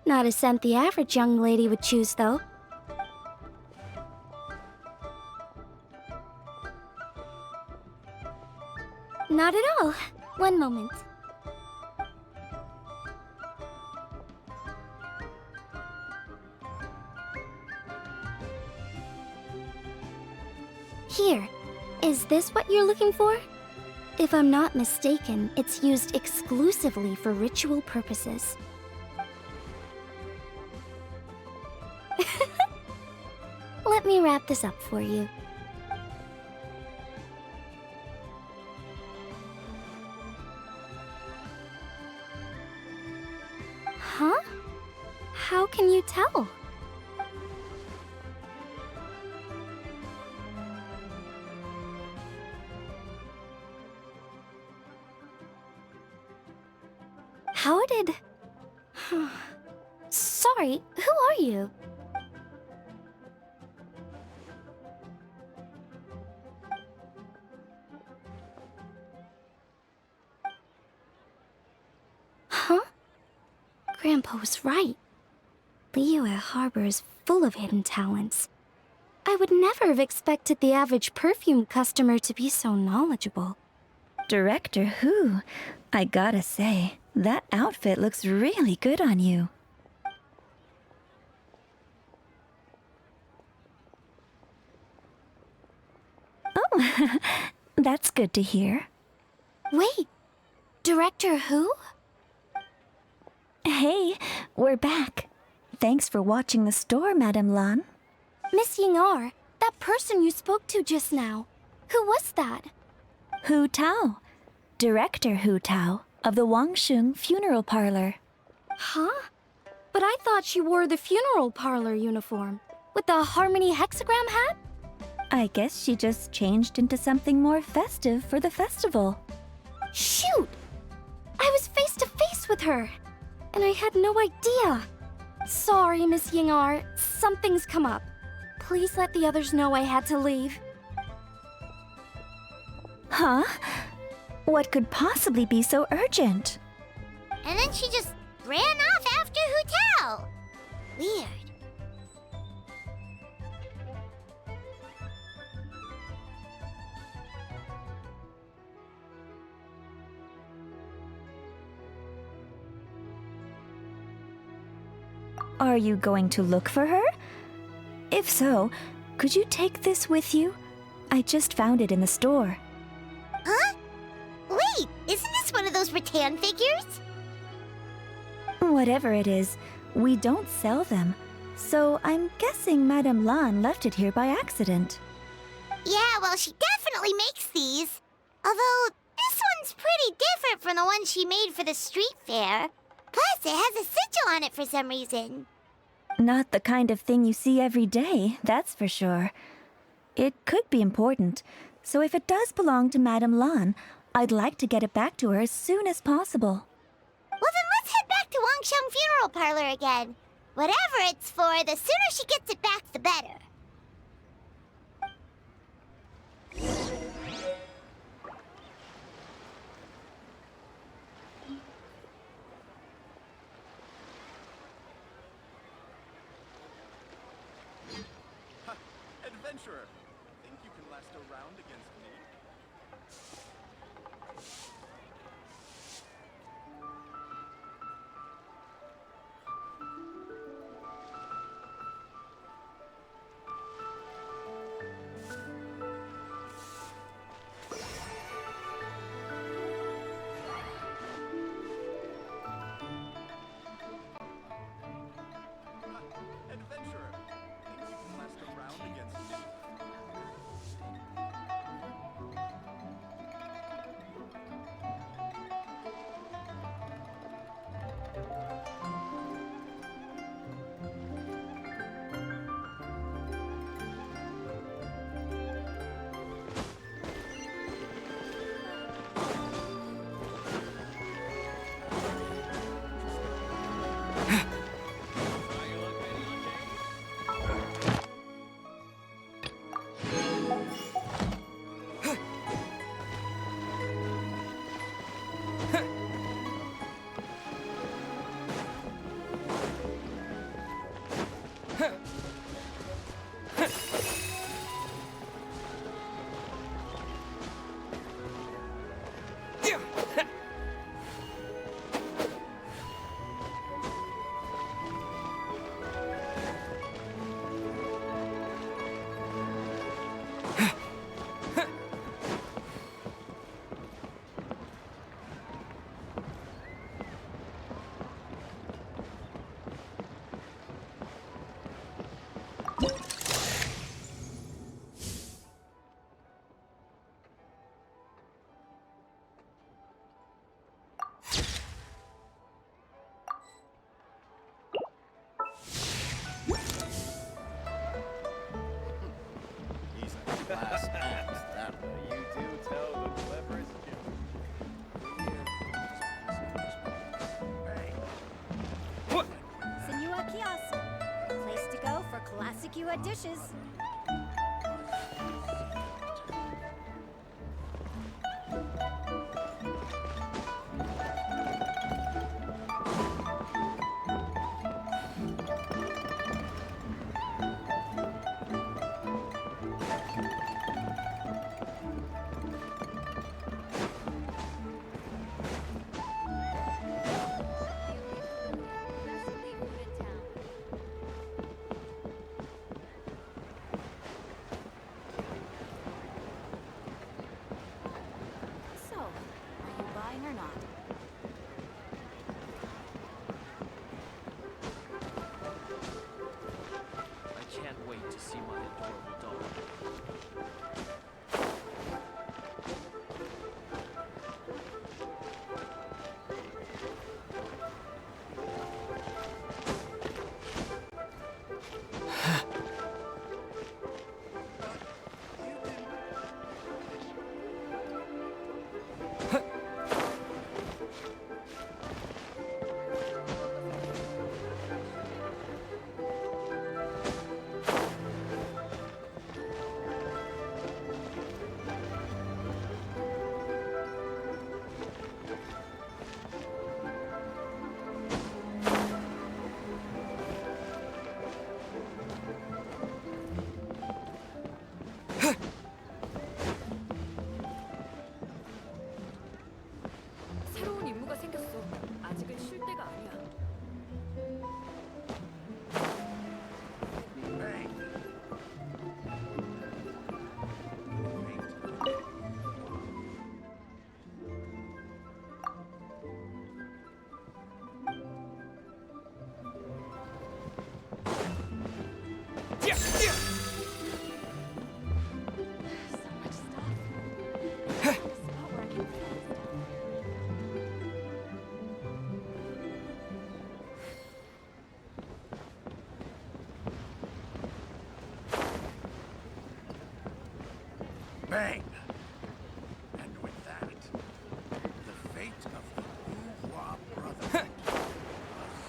Not a scent the average young lady would choose, though. Not at all. One moment. Here. Is this what you're looking for? If I'm not mistaken, it's used exclusively for ritual purposes. Let me wrap this up for you. Huh? How can you tell? How did... Sorry, who are you? Huh? Grandpa was right. Liyue Harbor is full of hidden talents. I would never have expected the average perfume customer to be so knowledgeable. Director Who? I gotta say, that outfit looks really good on you. Oh, that's good to hear. Wait, Director Who? Hey, we're back. Thanks for watching the store, Madame Lan. Miss Yingar, that person you spoke to just now. Who was that? Hu Tao. Director Hu Tao of the Wangsheng Funeral Parlor. Huh? But I thought she wore the funeral parlor uniform. With the Harmony hexagram hat? I guess she just changed into something more festive for the festival. Shoot! I was face to face with her, and I had no idea. Sorry, Miss Yingar. Something's come up. Please let the others know I had to leave. Huh? What could possibly be so urgent? And then she just ran off after Hu Tao. Weird. Are you going to look for her? If so, could you take this with you? I just found it in the store. Huh? Wait, isn't this one of those rattan figures? Whatever it is, we don't sell them. So I'm guessing Madame Lan left it here by accident. Yeah, well, she definitely makes these. Although, this one's pretty different from the one she made for the street fair. Plus, it has a sigil on it for some reason. Not the kind of thing you see every day, that's for sure. It could be important, so if it does belong to Madame Lan, I'd like to get it back to her as soon as possible. Well, then let's head back to Shang funeral parlor again. Whatever it's for, the sooner she gets it back, the better. Adventurer, think you can last a round against me? Adventurer, think you can last a round against me? He's a class act, that way. You do tell the cleverest joke. Senua Kiosk. Place to go for classic UA dishes. So, are you buying or not? I can't wait to see my adorable dog. 새로운 임무가 생겼어. 아직은 쉴 때가 아니야. So much stuff. A spot where I can put all this stuff. Bang! And with that, the fate of the Bourgeois Brotherhood was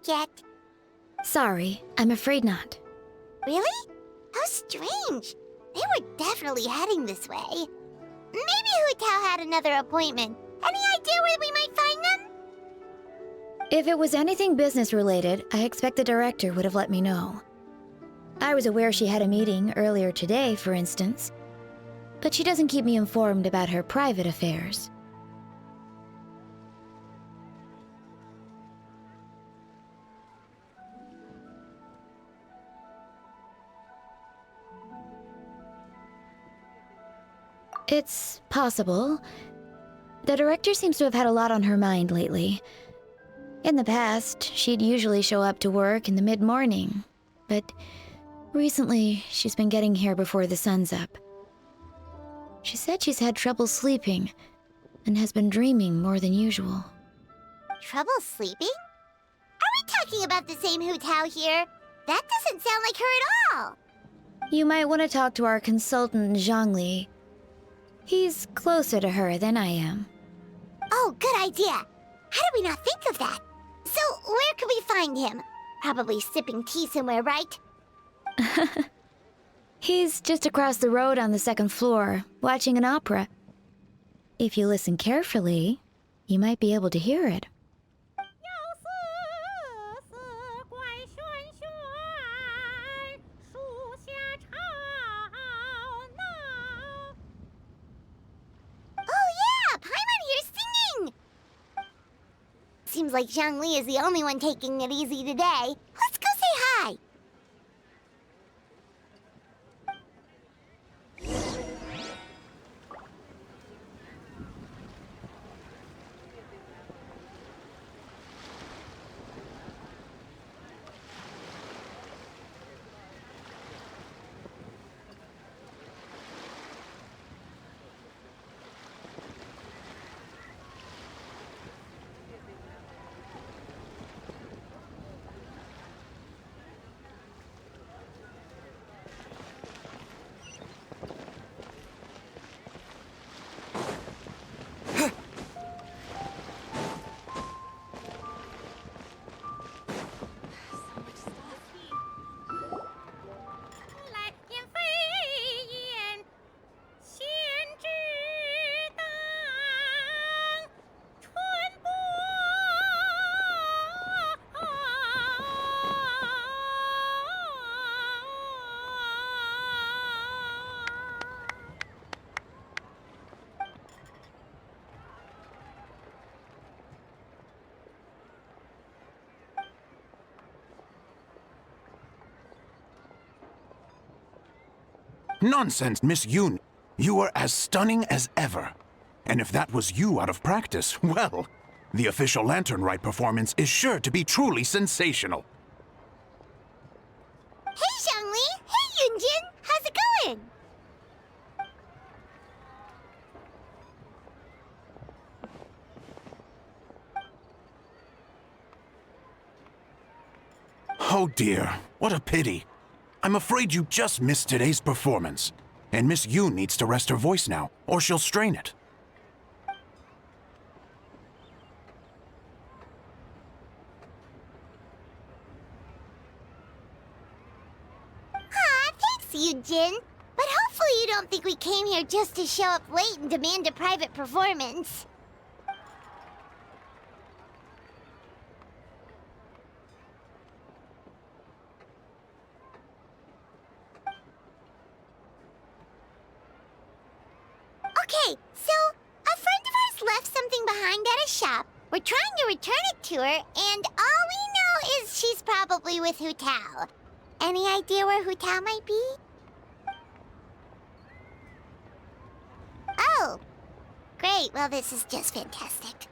yet? Sorry, I'm afraid not. Really? How strange. They were definitely heading this way. Maybe Hu Tao had another appointment. Any idea where we might find them? If it was anything business related, I expect the director would have let me know. I was aware she had a meeting earlier today, for instance. But she doesn't keep me informed about her private affairs. It's possible. The director seems to have had a lot on her mind lately. In the past, she'd usually show up to work in the mid-morning, but recently she's been getting here before the sun's up. She said she's had trouble sleeping and has been dreaming more than usual. Trouble sleeping? Are we talking about the same Hu Tao here? That doesn't sound like her at all. You might want to talk to our consultant, Zhangli. He's closer to her than I am. Oh, good idea. How did we not think of that? So, where could we find him? Probably sipping tea somewhere, right? He's just across the road on the second floor, watching an opera. If you listen carefully, you might be able to hear it. Seems like Zhangli is the only one taking it easy today. Let's go say hi. Nonsense, Miss Yoon. You are as stunning as ever. And if that was you out of practice, well, the official Lantern Rite performance is sure to be truly sensational. Hey, Zhangli! Hey, Yunjin! How's it going? Oh dear, what a pity. I'm afraid you just missed today's performance. And Miss Yoon needs to rest her voice now, or she'll strain it. Thanks, Yunjin. But hopefully you don't think we came here just to show up late and demand a private performance. Okay, so a friend of ours left something behind at a shop. We're trying to return it to her, and all we know is she's probably with Hu Tao. Any idea where Hu Tao might be? Oh, great. Well, this is just fantastic.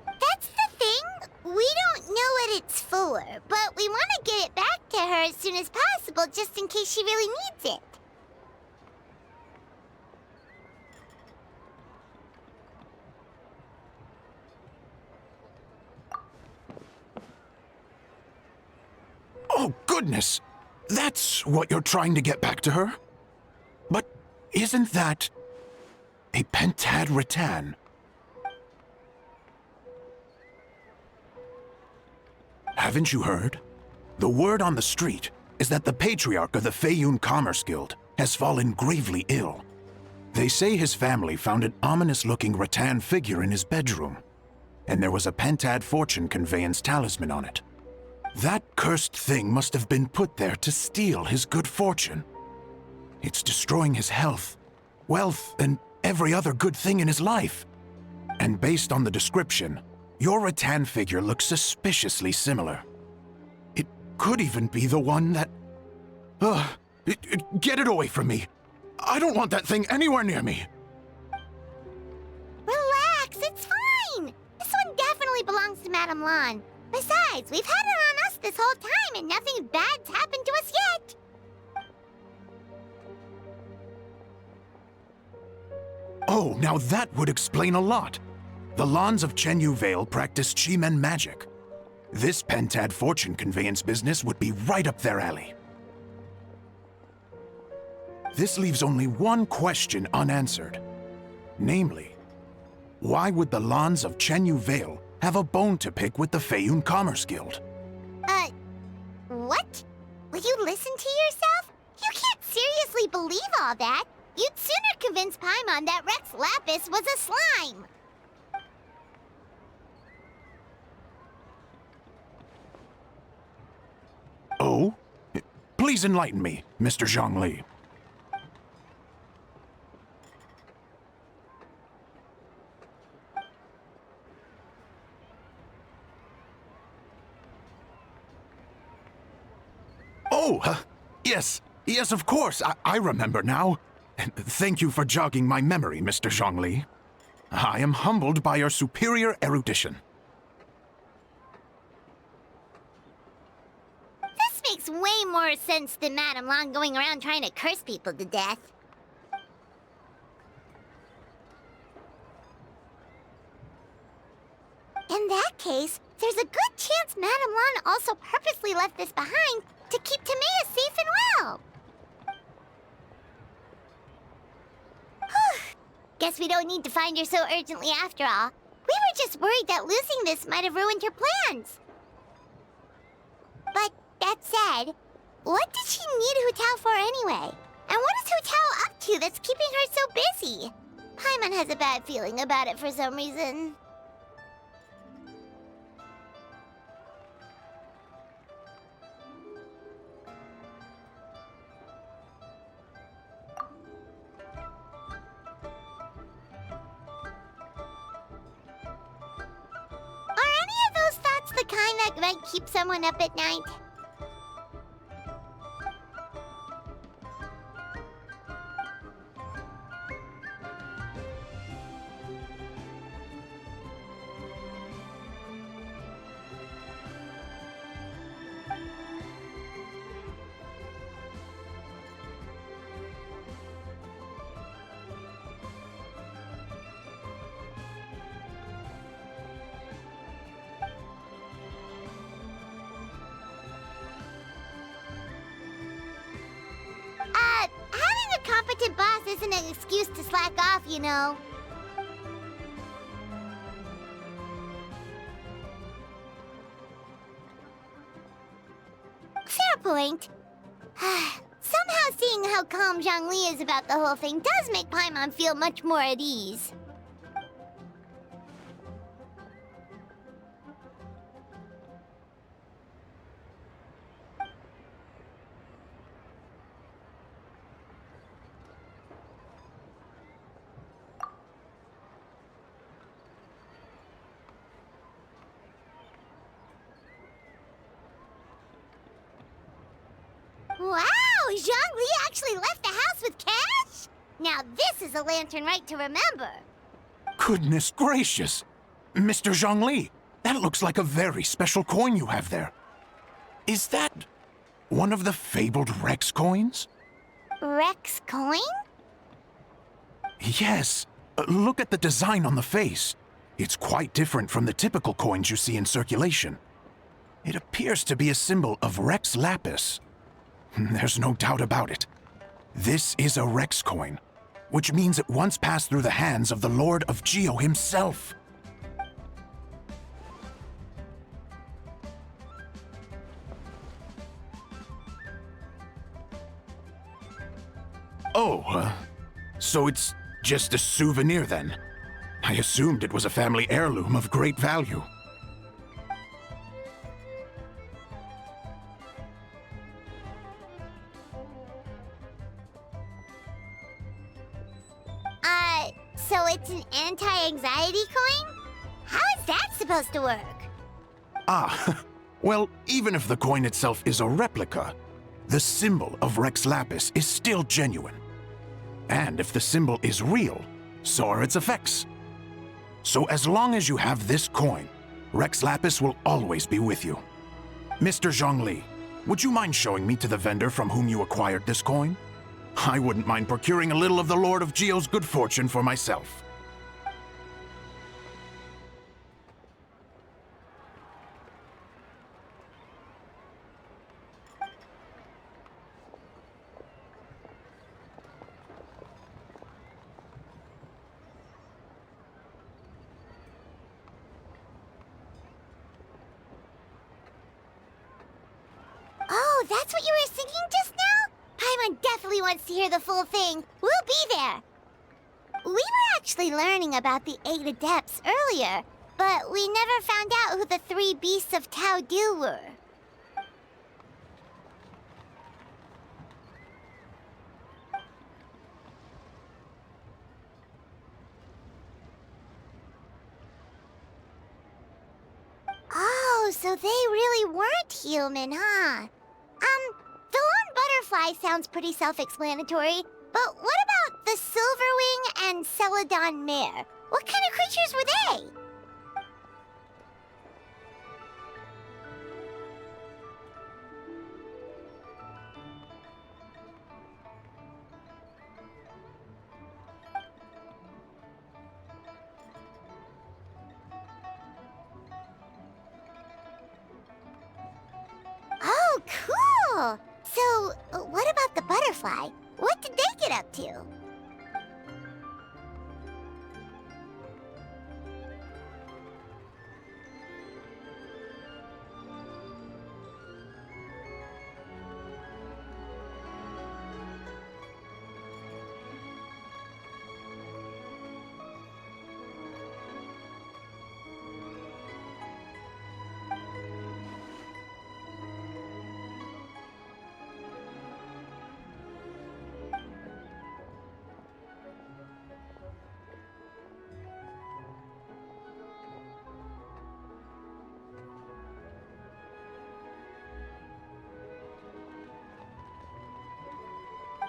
That's the thing. We don't know what it's for, but we want to get it back to her as soon as possible, just in case she really needs it. Oh, goodness! That's what you're trying to get back to her? But isn't that a pentad rattan? Haven't you heard? The word on the street is that the patriarch of the FIL Commerce Guild has fallen gravely ill. They say his family found an ominous-looking rattan figure in his bedroom, and there was a pentad fortune conveyance talisman on it. That cursed thing must have been put there to steal his good fortune. It's destroying his health, wealth, and every other good thing in his life. And based on the description, your rattan figure looks suspiciously similar. It could even be the one that... Get it away from me! I don't want that thing anywhere near me! Relax, it's fine! This one definitely belongs to Madame Lan. Besides, we've had it on us this whole time and nothing bad's happened to us yet! Oh, now that would explain a lot. The Lans of Chenyu Vale practice Chi-Men magic. This pentad fortune conveyance business would be right up their alley. This leaves only one question unanswered. Namely, why would the Lans of Chenyu Vale have a bone to pick with the FIL Commerce Guild? What? Will you listen to yourself? You can't seriously believe all that. You'd sooner convince Paimon that Rex Lapis was a slime. Oh? Please enlighten me, Mr. Zhongli. Oh, yes, of course. I remember now. Thank you for jogging my memory, Mr. Zhongli. I am humbled by your superior erudition. This makes way more sense than Madame Lan going around trying to curse people to death. In that case, there's a good chance Madame Lan also purposely left this behind to keep Timea safe and well. Guess we don't need to find her so urgently after all. We were just worried that losing this might have ruined her plans. But that said, what did she need Hu Tao for anyway? And what is Hu Tao up to that's keeping her so busy? Paimon has a bad feeling about it for some reason. The kind that might keep someone up at night. Having a competent boss isn't an excuse to slack off, you know. Fair point. Somehow seeing how calm Zhongli is about the whole thing does make Paimon feel much more at ease. Wow! Zhongli actually left the house with cash? Now this is a lantern right to remember. Goodness gracious! Mr. Zhongli, that looks like a very special coin you have there. Is that one of the fabled Rex coins? Rex coin? Yes. Look at the design on the face. It's quite different from the typical coins you see in circulation. It appears to be a symbol of Rex Lapis. There's no doubt about it. This is a Rex coin, which means it once passed through the hands of the Lord of Geo himself. Oh, so it's just a souvenir then? I assumed it was a family heirloom of great value. So it's an anti-anxiety coin? How is that supposed to work? Ah, well, even if the coin itself is a replica, the symbol of Rex Lapis is still genuine. And if the symbol is real, so are its effects. So as long as you have this coin, Rex Lapis will always be with you. Mr. Zhongli, would you mind showing me to the vendor from whom you acquired this coin? I wouldn't mind procuring a little of the Lord of Geo's good fortune for myself. Oh, that's what you were singing just now? Paimon definitely wants to hear the full thing. We'll be there. We were actually learning about the 8 Adepts earlier, but we never found out who the 3 Beasts of Tao Du were. Oh, so they really weren't human, huh? The lone butterfly sounds pretty self-explanatory, but what about the Silverwing and Celadon Mare? What kind of creatures were they? Oh, cool! So, what about the butterfly? What did they get up to?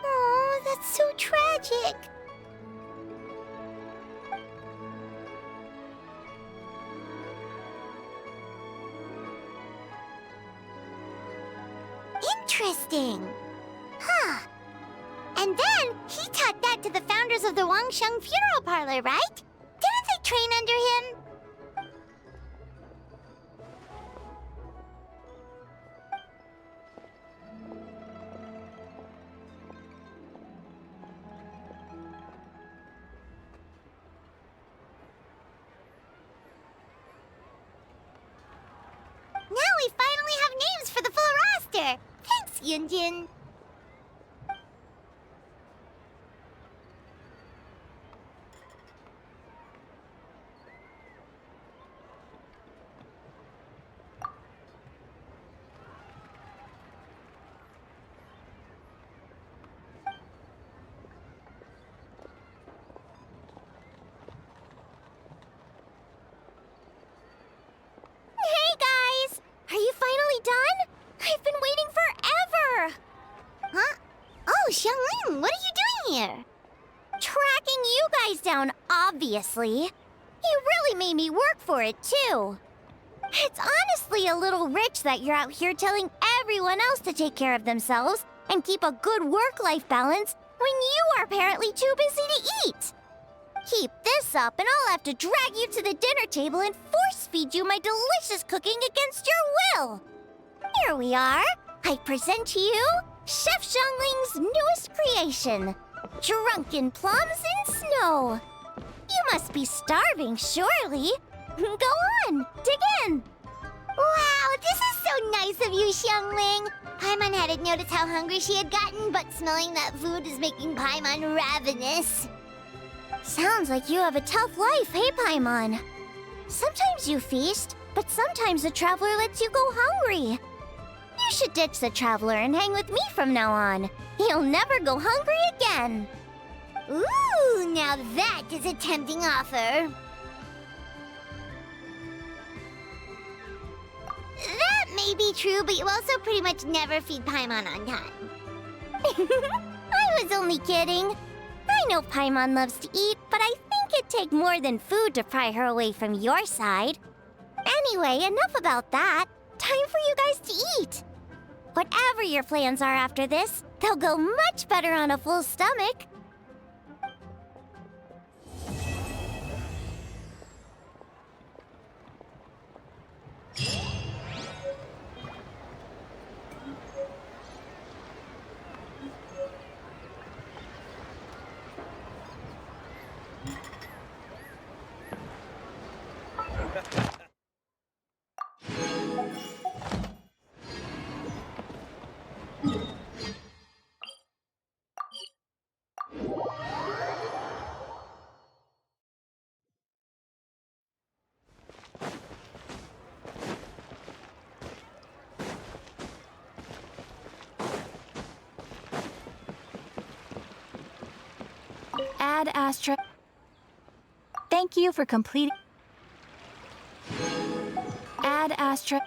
Oh, that's so tragic. Interesting. Huh. And then he taught that to the founders of the Wangsheng Funeral Parlor, right? Didn't they train under him? Now we finally have names for the full roster! Thanks, Yunjin! Hey guys! Are you finally done? I've been waiting forever! Huh? Oh, Xiangling, what are you doing here? Tracking you guys down, obviously. You really made me work for it, too. It's honestly a little rich that you're out here telling everyone else to take care of themselves and keep a good work-life balance when you are apparently too busy to eat. Keep this up and I'll have to drag you to the dinner table and force-feed you my delicious cooking against your will. Here we are. I present to you Chef Xiangling's newest creation, Drunken Plums in Snow. You must be starving, surely. Go on, dig in. Wow, this is so nice of you, Xiangling. Paimon hadn't noticed how hungry she had gotten, but smelling that food is making Paimon ravenous. Sounds like you have a tough life, hey Paimon? Sometimes you feast, but sometimes the Traveler lets you go hungry. You should ditch the Traveler and hang with me from now on. You'll never go hungry again. Ooh, now that is a tempting offer. That may be true, but you also pretty much never feed Paimon on time. I was only kidding. I know Paimon loves to eat, but I think it'd take more than food to pry her away from your side. Anyway, enough about that. Time for you guys to eat. Whatever your plans are after this, they'll go much better on a full stomach. Ad Astra. Thank you for completing. Ad Astra.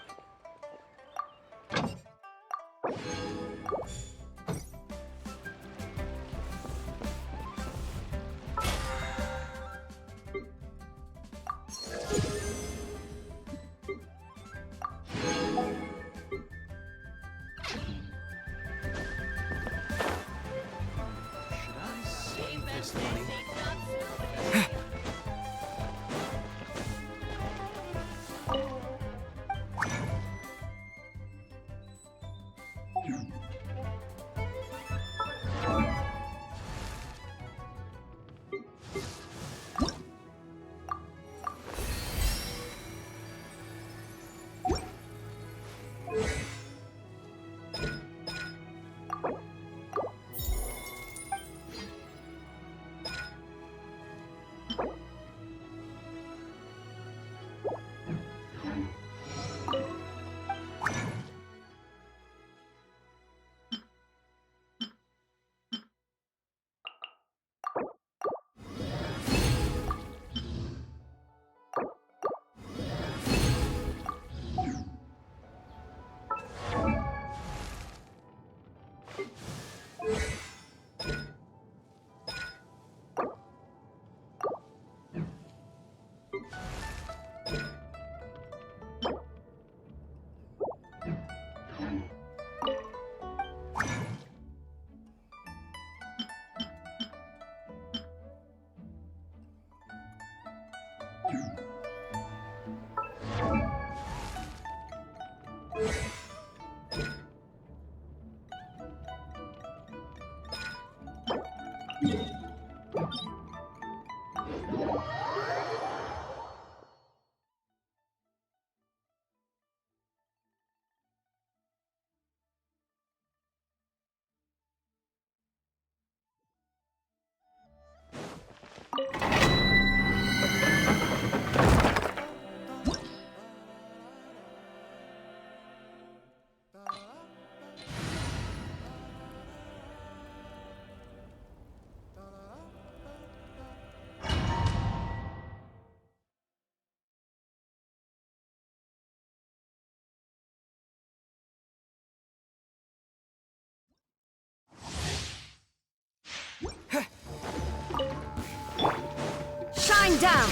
Shine down!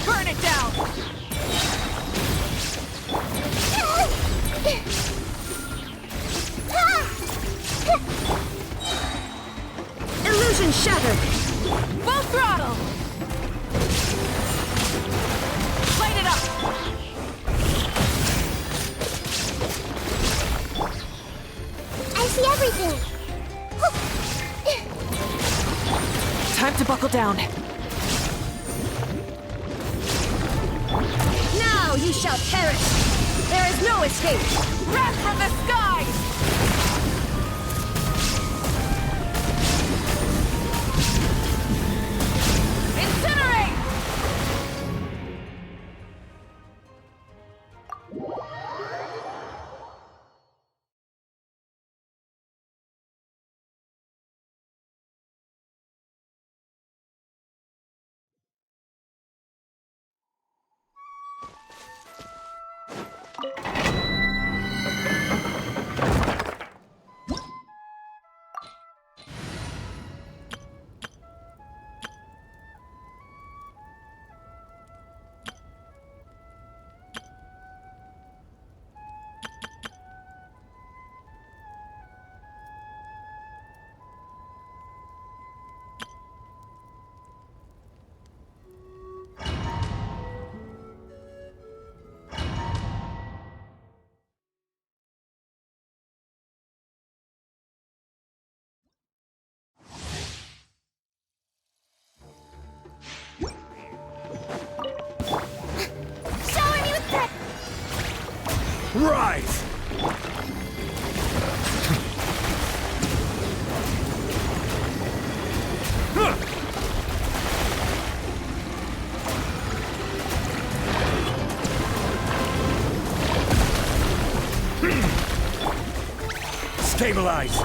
Burn it down! Illusion shattered! Full throttle! Light it up! I see everything! Time to buckle down. Now you shall perish! There is no escape! Wrath from the skies! Rise! Stabilize!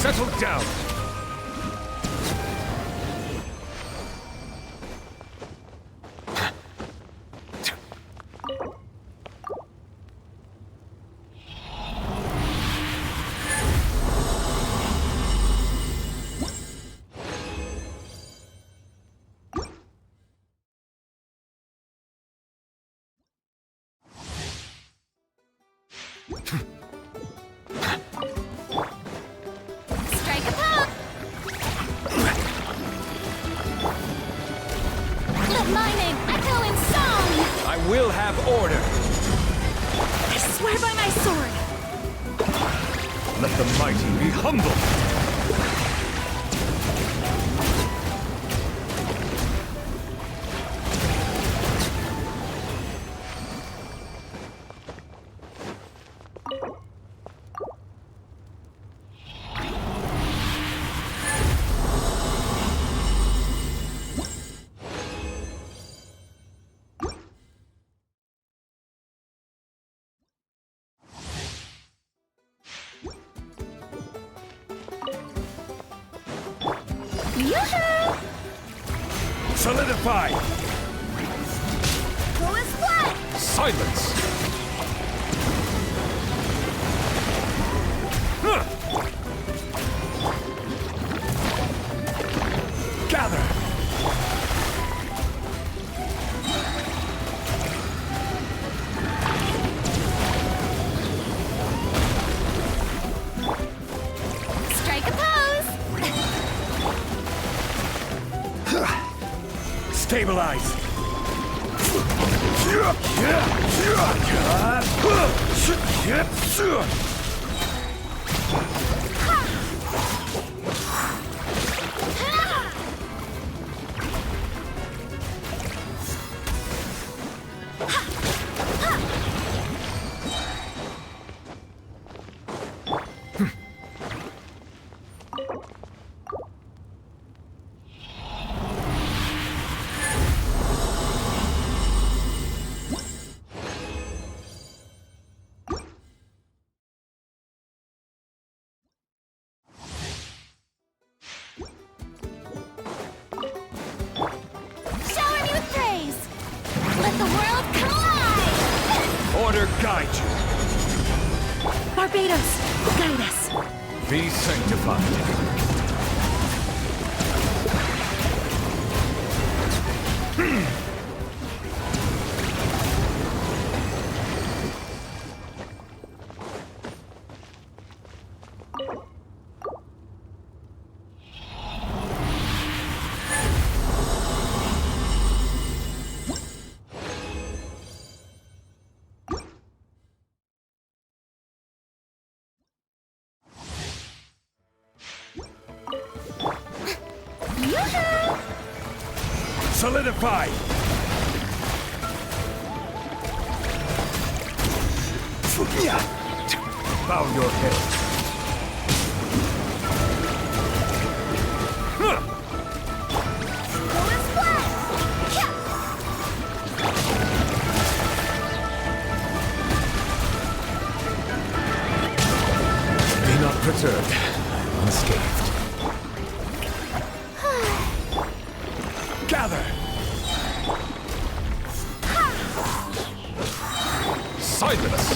Settle down! Strike a pose! Let my name echo in song! I will have order! I swear by my sword! Let the mighty be humble! Yoo-hoo! Solidify! Who is what? Silence! Huh. Gather! Strike a pose! Stabilize! Shower me with praise! Let the world collide! Order guide you! Barbados, guide us! Be sanctified! Yoo-hoo! Solidify! Bow your head. Who is what? Be not perturbed. I'm unscathed. Gather! Silence!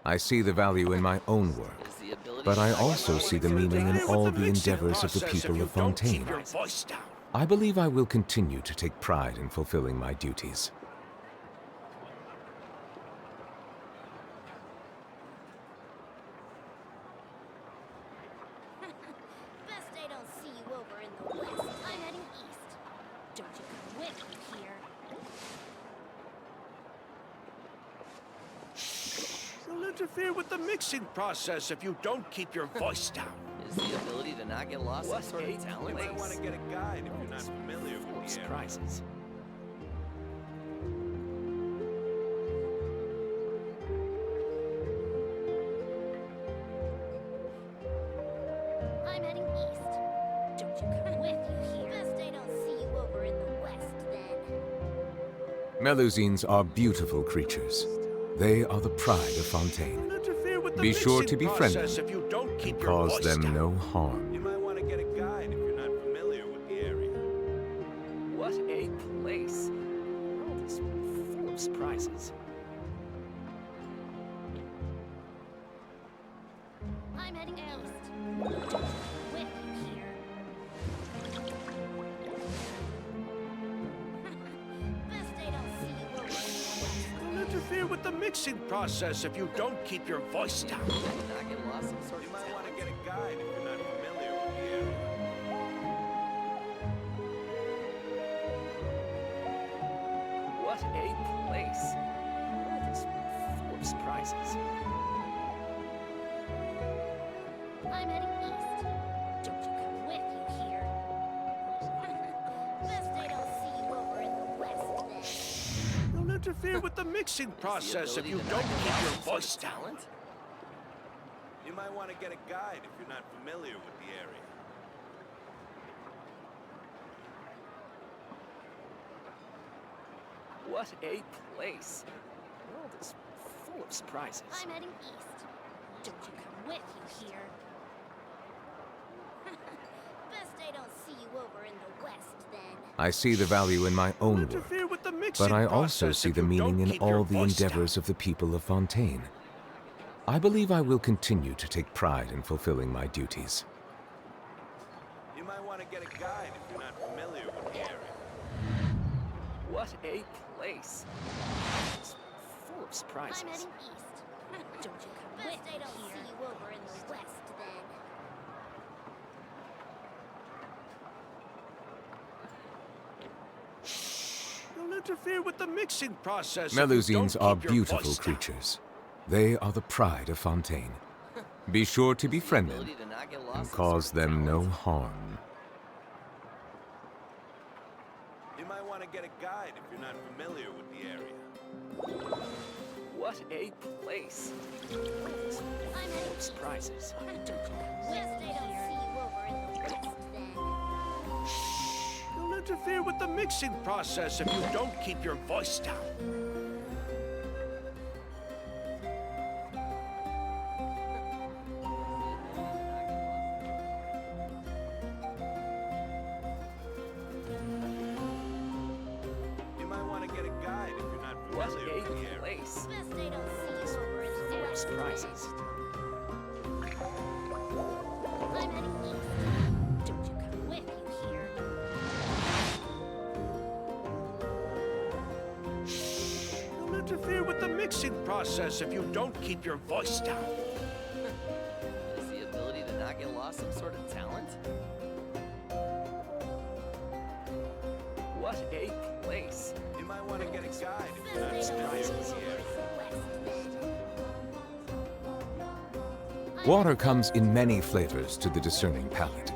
I see the value in my own work, but I also see the meaning in all the endeavors of the people of Fontaine. I believe I will continue to take pride in fulfilling my duties. Best I don't see you over in the west. I'm heading east. Don't you come with me here. You'll interfere with the mixing process if you don't keep your voice down. Is the ability to not get lost some sort of talent? You might want to get a guide if you're not familiar with the surprises. I'm heading east. Don't you come with you here. Best I don't see you over in the west then. Melusines are beautiful creatures. They are the pride of Fontaine. Be sure to be friendly and cause them no harm. You might want to get a guide if you're not familiar with the area. What a place. The world is full of surprises. I'm heading east. Don't you come with you here. Best I don't see you over in the west. You'll interfere with the mixing process if you don't keep your voice down. Not get lost some sort of You might want to talent. get a guide if you're not familiar with the area. What a place. The world is full of surprises. I'm heading east. Don't you come with you here. Best I don't see you over in the west then. You'll interfere with the mixing process if you don't keep your voice down. You might want to get a guide if you're not familiar with the area. What a place. The world is full of surprises. I'm heading east. Don't you come with you here. Best I don't see you over in the west, then. I see the value in my own work, but I also see the meaning in all the endeavors of the people of Fontaine. I believe I will continue to take pride in fulfilling my duties. You might want to get a guide if you're not familiar with the area. What a place. It's full of surprises. I'm heading east. Don't you come with me. Best I don't see you over in the west, then. You'll interfere with the mixing process. Melusines are beautiful creatures. They are the pride of Fontaine. Be sure to befriend them and cause them no harm. You might want to get a guide if you're not familiar with the area. What a place. I'm Full of surprises. Best I don't see you over in the west, then. You'll interfere with the mixing process if you don't keep your voice down. You might want to get a guide if you're not What familiar with the a area. place. Best I don't see you over in the Full of west. surprises. I'm heading east. Don't you come with you here. You'll interfere with the mixing process if you don't keep your voice down. Is the ability to not get lost some sort of talent? What a place. You might want to get a guide if you're not familiar with the area. Water comes in many flavors to the discerning palate.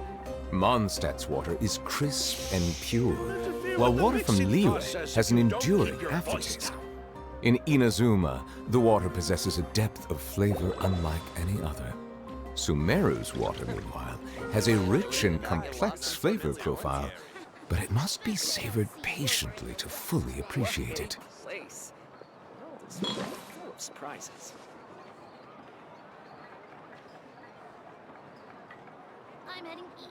Mondstadt's water is crisp and pure, while water from Liyue has an enduring aftertaste. In Inazuma, the water possesses a depth of flavor unlike any other. Sumeru's water, meanwhile, has a rich and complex flavor profile, but it must be savored patiently to fully appreciate it. Place. The world is full of surprises. I'm heading east.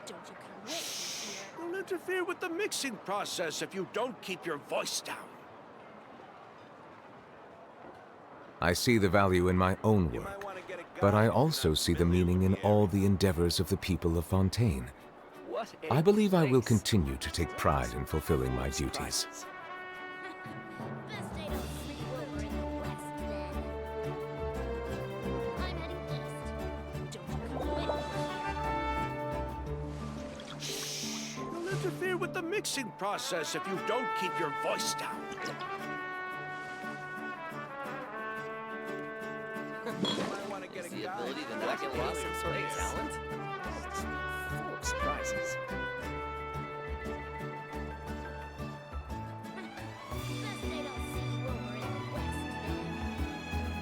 Don't you come with me here. You'll interfere with the mixing process if you don't keep your voice down. I see the value in my own work, but I also see the meaning in all the endeavors of the people of Fontaine. What a I believe I will place. continue to take pride in fulfilling my duties. Best I don't see you over in the west, then. I'm heading east. Don't you come with me here. You'll interfere with the mixing process if you don't keep your voice down. You might want to get Is a the guide ability if to you're not get lost familiar some sort with of the area. talent? It's full of surprises. Best I don't see you over in the west, then.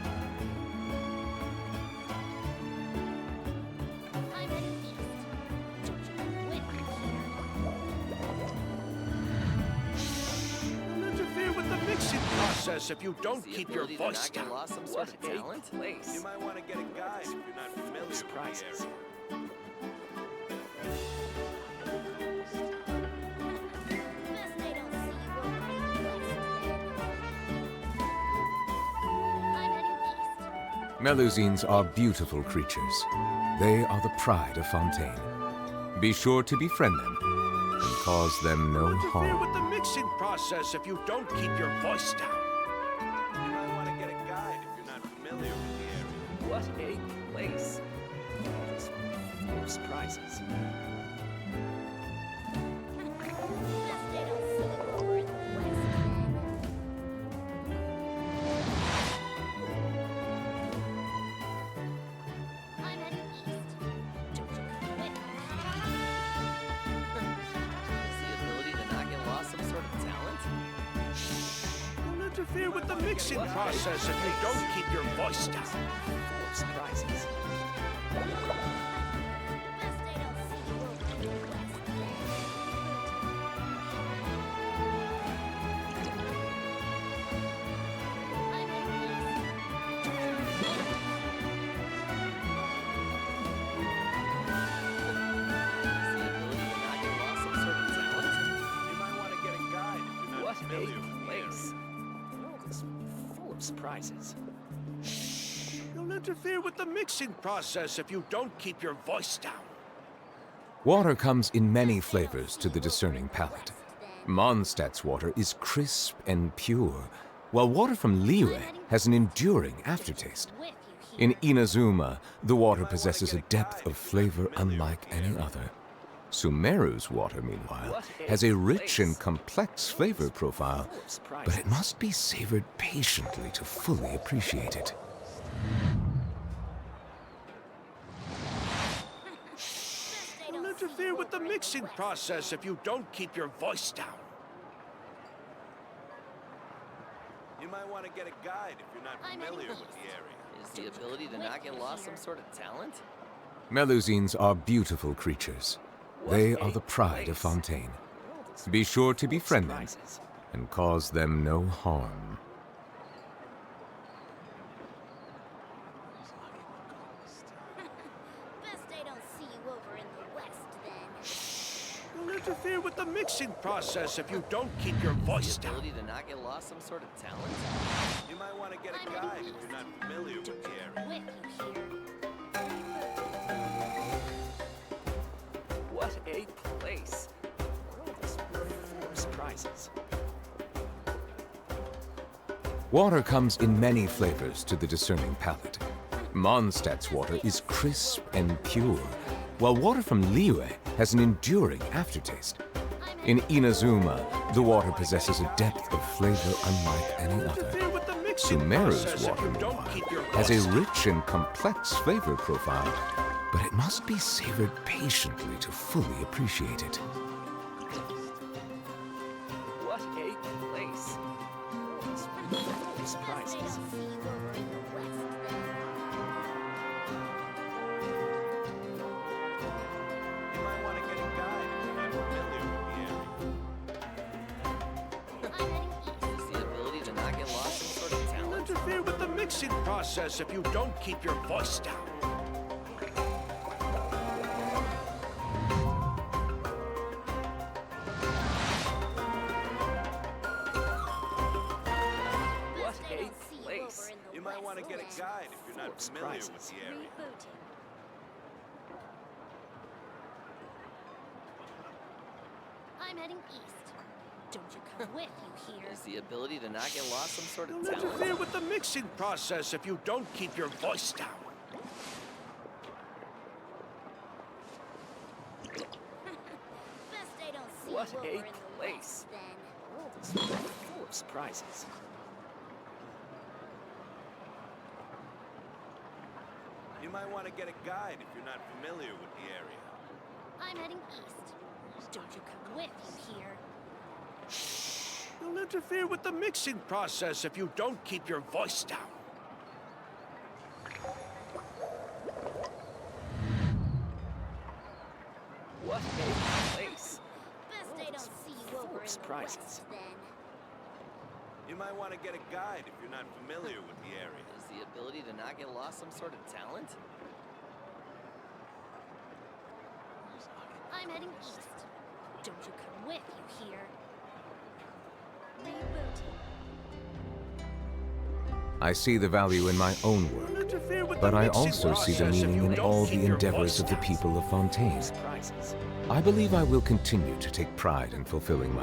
I'm heading east. Don't you come with me here. You'll interfere with the mixing process if you don't Is the keep your ability to voice not get down. lost some sort of talent? Place. You might want to get a guide if you're not familiar with the Surprises. area. Best I don't see you over in the west, then. I'm heading east. Melusines are beautiful creatures. They are the pride of Fontaine. Be sure to befriend them and cause them no Interfere harm. with the mixing process if you don't keep your voice down. You might want to get a guide if you're not familiar with the area. What a place. It's full of surprises. Best I don't see you over in the west, then. I'm heading east. Don't you come with me. Is the ability to not get lost some sort of talent? You'll interfere with the mixing process if you don't keep your voice down. Full of surprises. Best I don't see you over in the west, then. I'm heading east. prizes. You'll interfere with the mixing process if you don't keep your voice down. Water comes in many flavors to the discerning palate. Mondstadt's water is crisp and pure, while water from Liyue has an enduring aftertaste. In Inazuma, the water possesses a depth of flavor unlike any other. Sumeru's water, meanwhile, has a rich and complex flavor profile, but it must be savored patiently to fully appreciate it. You'll interfere with the mixing process if you don't keep your voice down. You might want to get a guide if you're not familiar with the area. Is the ability to not get lost some sort of talent? Melusines are beautiful creatures. They are the pride of Fontaine. Be sure to befriend them and cause them no harm. Best I don't see you over in the west, then. You'll interfere with the mixing process if you don't keep your voice down. Ability to not get lost some sort of talent? You might want to get a guide if you're not familiar with the area. What a place! The world is full of surprises. Water comes in many flavors to the discerning palate. Mondstadt's water is crisp and pure, while water from Liyue has an enduring aftertaste. In Inazuma, the water possesses a depth of flavor unlike any other. Sumeru's water, meanwhile, has a rich and complex flavor profile, but it must be savored patiently to fully appreciate it. What a place! The world is full of surprises. You might want to get a guide if you're not familiar with the area. Is the ability to not get lost some sort of talent? You'll interfere with the mixing process if you don't keep your voice down. What a place! You might want to get a guide if you're not familiar with the area. I'm heading east. Don't you come with, you hear? Is the ability to not get lost some sort of You'll talent? interfere with the mixing process if you don't keep your voice down. Best I don't see What you over a in the place! west, then. The world is full of surprises. You might want to get a guide if you're not familiar with the area. I'm heading east. Don't you come with, you hear? You'll interfere with the mixing process if you don't keep your voice down. What a place! Best I don't see you over in the surprises. west, then. You might want to get a guide if you're not familiar with the area. Is the ability to not get lost some sort of talent? I'm heading east. Don't you come with, you hear? Rebooting. I see the value in my own work, but I also see the meaning in all the endeavors of the people of Fontaine. I believe I will continue to take pride in fulfilling my